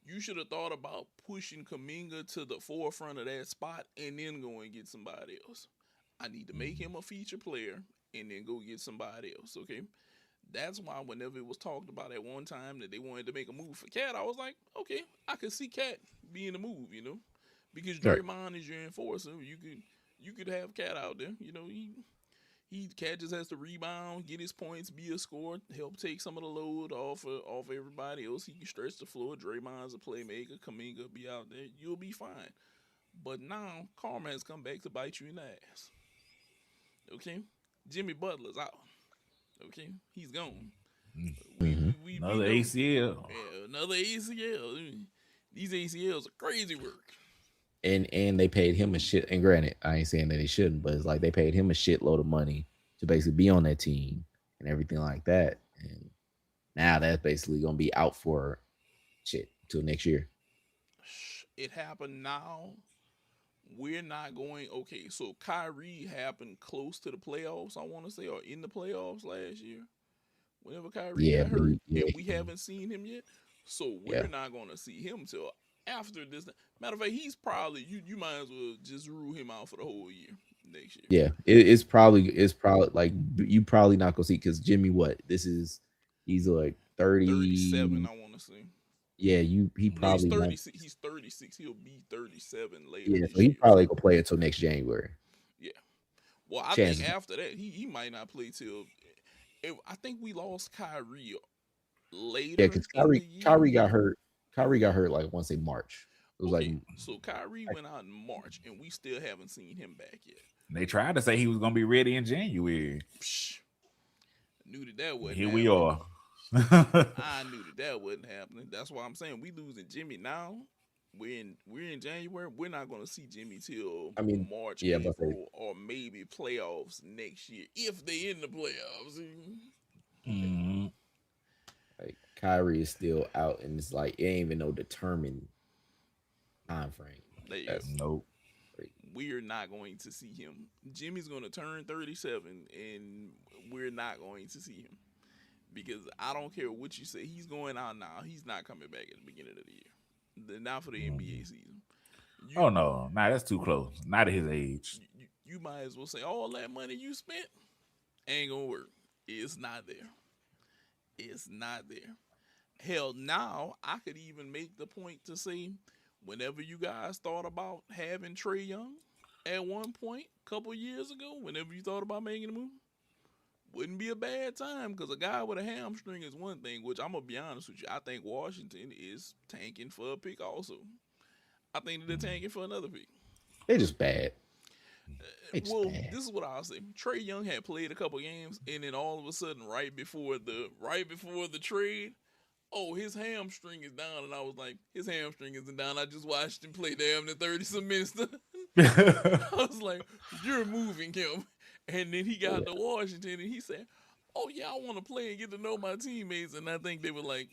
you should have thought about pushing Kuminga to the forefront of that spot and then go and get somebody else. I need to make him a feature player and then go get somebody else. Okay, that's why whenever it was talked about at one time that they wanted to make a move for Cat, I was like, okay, I could see Cat being a move, because Right. Draymond is your enforcer. You could have Cat out there. You know, Cat just has to rebound, get his points, be a scorer, help take some of the load off everybody else. He can stretch the floor. Draymond's a playmaker. Kuminga be out there. You'll be fine. But now karma has come back to bite you in the ass. Okay, Jimmy Butler's out. Okay, he's gone. Mhm. We Another know. ACL. Yeah, another ACL. These ACLs are crazy work. And they paid him a shit. And granted, I ain't saying that they shouldn't, but it's like they paid him a shitload of money to basically be on that team and everything like that. And now that's basically gonna be out for shit till next year. It happened now. We're not going. Okay, so Kyrie happened close to the playoffs, I want to say, or in the playoffs last year. Whenever Kyrie Yeah, got but hurt, yeah, and we haven't seen him yet. So yeah, we're not going to see him till after this. Matter of fact, he's probably you might as well just rule him out for the whole year next year. yeah. It's probably like you probably not gonna see because Jimmy, what this is, he's like 37, 30. I want to say. Yeah, he No, he's probably won't. 36. He's 36. He'll be 37 later Yeah, so this he year. probably So gonna play until next January. yeah. Well, I think Chances. after that, he might not play till. I think we lost Kyrie Yeah, later because in the year. Kyrie got hurt. Kyrie got hurt like once in March. It was Okay, so Kyrie went out in March, and we still haven't seen him back yet. They tried to say he was gonna be ready in January. Psh, knew that wasn't Here happening. we are. I knew that wasn't happening. That's why I'm saying we losing Jimmy now. We're in January. We're not going to see Jimmy till March, yeah, but April, or maybe playoffs next year if they in the playoffs. Mhm. like Kyrie is still out, and it's like it ain't even no determined time frame. That's Nope. great. We're not going to see him. Jimmy's going to turn 37, and we're not going to see him because I don't care what you say. He's going out now. He's not coming back at the beginning of the year. Not for the NBA season. Oh no, nah, that's too close. Not at his age. You might as well say all that money you spent ain't gonna work. It's not there. It's not there. Hell, now I could even make the point to say, whenever you guys thought about having Trae Young at one point, a couple years ago, whenever you thought about making a move, wouldn't be a bad time because a guy with a hamstring is one thing, which I'm gonna be honest with you. I think Washington is tanking for a pick also. I think they're tanking for another pick. They're just bad. Well, this is what I'll say. Trae Young had played a couple games, and then all of a sudden, right before the trade, oh, his hamstring is down, and I was like, his hamstring isn't down. I just watched him play damn near 30-some minutes. I was like, you're moving him. And then he got to Washington, and he said, oh, yeah, I want to play and get to know my teammates. And I think they were like,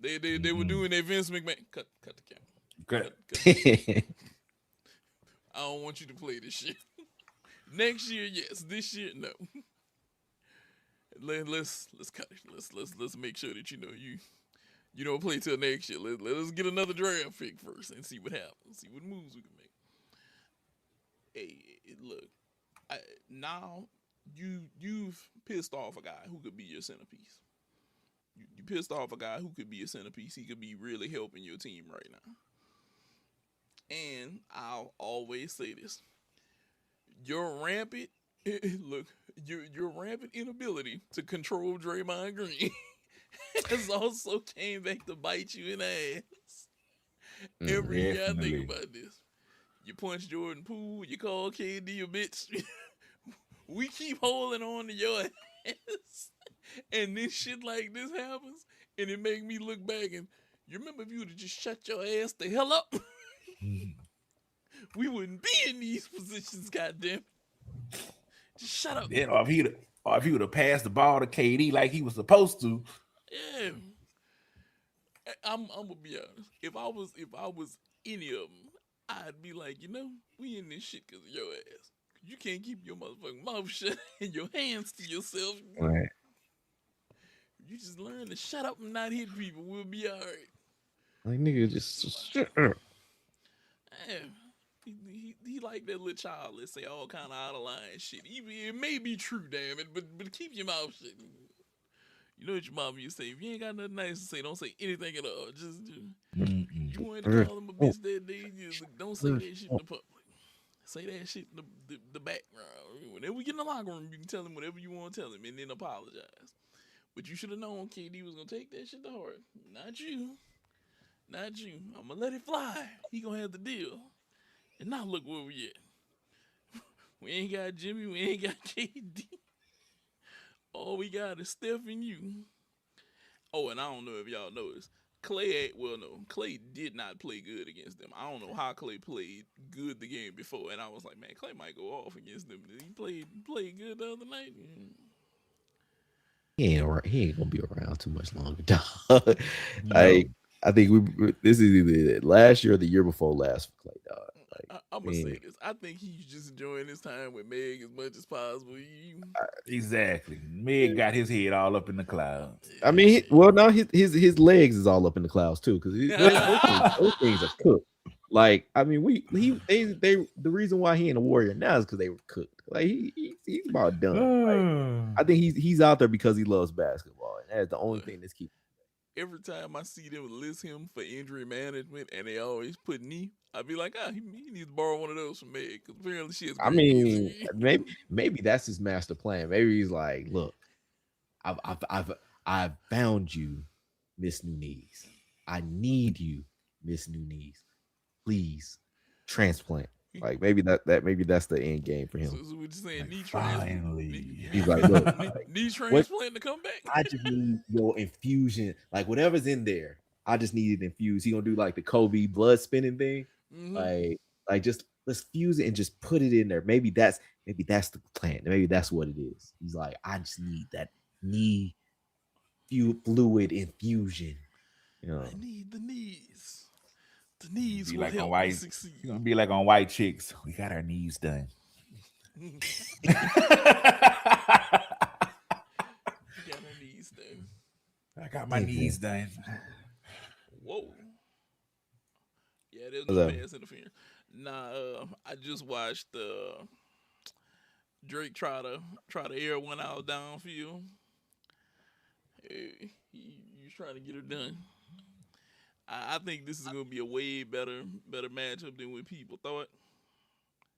they were doing their Vince McMahon. Cut the camera. Cut. I don't want you to play this shit. Next year, yes. This year, no. Let's cut it. Let's make sure that you don't play till next year. Let us get another draft pick first and see what happens. See what moves we can make. Hey, look, now you've pissed off a guy who could be your centerpiece. You pissed off a guy who could be a centerpiece. He could be really helping your team right now. And I'll always say this: your rampant inability to control Draymond Green has also came back to bite you in the ass. Every year I think about this. You punch Jordan Poole, you call KD a bitch. We keep holding on to your ass. And this shit like this happens, and it make me look back and you remember if you would have just shut your ass the hell up, we wouldn't be in these positions, goddamn. Just shut up. Then, or if he would have passed the ball to KD like he was supposed to. Yeah. I'm gonna be honest. If I was any of them, I'd be like, we in this shit because of your ass. You can't keep your motherfucking mouth shut and your hands to yourself. Right. You just learn to shut up and not hit people. We'll be all right. Like nigga, just shut up. He like that little child that say all kind of out of line shit. It may be true, damn it, but keep your mouth shut. You know what your mama used to say? If you ain't got nothing nice to say, don't say anything at all. Just You wanted to call him a bitch that day. Don't say that shit in the public. Say that shit in the background. Whenever we get in the locker room, you can tell him whatever you want to tell him and then apologize. But you should have known KD was going to take that shit to heart. Not you. Not you. I'm going to let it fly. He going to have the deal. And now look where we at. We ain't got Jimmy. We ain't got KD. All we got is Steph and you. Oh, and I don't know if y'all noticed. Clay did not play good against them. I don't know how Clay played good the game before, and I was like, man, Clay might go off against them. He played good the other night. He ain't gonna be around too much longer, dog. I think this is either last year or the year before last for Clay, dog. I'm gonna say this. I think he's just enjoying his time with Meg as much as possible. Exactly. Meg got his head all up in the clouds. I mean, now his legs is all up in the clouds too, because those things are cooked. Like, I mean, the reason why he ain't a Warrior now is because they were cooked. Like he's about done. Like, I think he's out there because he loves basketball, and that's the only thing that's keeping. Every time I see them list him for injury management, and they always put knee, I'd be like, he needs to borrow one of those from Meg, because apparently she has. I mean, maybe that's his master plan. Maybe he's like, look, I've found you, Miss New Knees. I need you, Miss New Knees. Please transplant. Like maybe that's the end game for him. So we're just saying knee transplant. He's like, look, knee transplant to come back. I just need your infusion, like whatever's in there. I just need it infused. He gonna do like the Kobe blood spinning thing, like just let's fuse it and just put it in there. Maybe that's the plan. Maybe that's what it is. He's like, I just need that knee fluid infusion. I need the knees. The knees will like help me succeed. You're gonna be like on White Chicks. We got our knees done. We got our knees done. I got my knees done. Whoa. Yeah, there's no pass interference. Nah, I just watched Drake try to air one out downfield. He's trying to get her done. I think this is going to be a way better matchup than what people thought,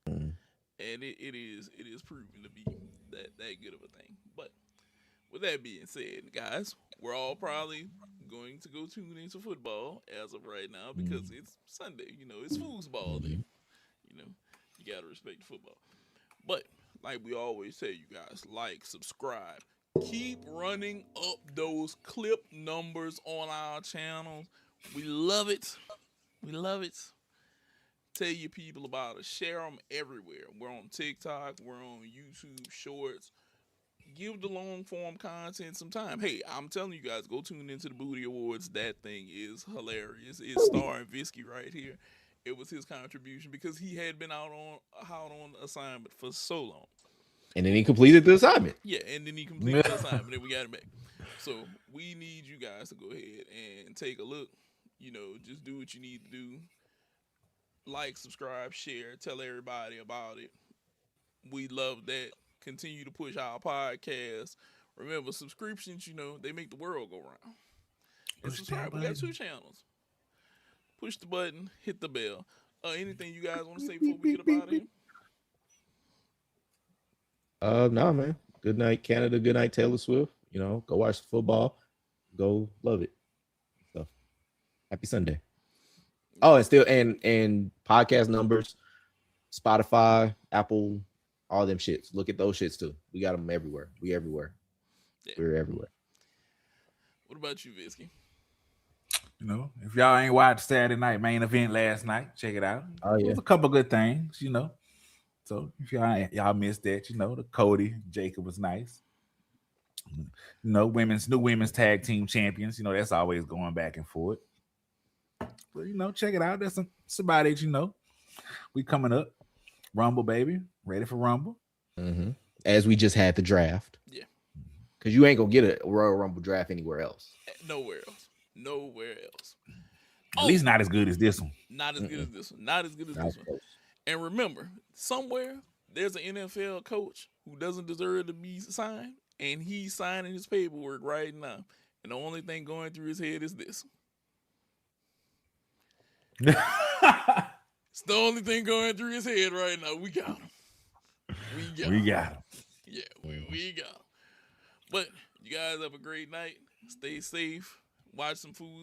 and it is proven to be that good of a thing. But with that being said, guys, we're all probably going to go tune into football as of right now because it's Sunday. It's foosball day. You got to respect football. But like we always say, you guys, like, subscribe, keep running up those clip numbers on our channel. We love it. We love it. Tell your people about it. Share them everywhere. We're on TikTok. We're on YouTube Shorts. Give the long form content some time. Hey, I'm telling you guys, go tune into the Booty Awards. That thing is hilarious. It's starring Visky right here. It was his contribution because he had been out on assignment for so long. And then he completed the assignment. Yeah, and then he completed the assignment and we got him back. So we need you guys to go ahead and take a look. Just do what you need to do. Like, subscribe, share, tell everybody about it. We love that. Continue to push our podcast. Remember, subscriptions, they make the world go round. And subscribe. We got 2 channels. Push the button, hit the bell. Anything you guys want to say before we get up out of here? No, man. Good night, Canada. Good night, Taylor Swift. Go watch the football. Go love it. So, happy Sunday. Oh, and still and podcast numbers, Spotify, Apple, all them shits. Look at those shits too. We got them everywhere. We everywhere. Yeah. We're everywhere. What about you, Visky? If y'all ain't watched Saturday night main event last night, check it out. Oh yeah, there's a couple good things, So if y'all missed that, the Cody Jacob was nice. New women's tag team champions. That's always going back and forth. But check it out. That's somebody that we coming up. Rumble, baby, ready for Rumble. Mm-hmm. As we just had the draft. Yeah, because you ain't gonna get a Royal Rumble draft anywhere else. Nowhere else. At least not as good as this one. Not as good as this one. Not as good as this one. And remember, somewhere there's an NFL coach who doesn't deserve to be signed, and he's signing his paperwork right now. And the only thing going through his head is this. It's the only thing going through his head right now. We got him. We got him. Yeah, we got him. But you guys have a great night. Stay safe. Watch some food.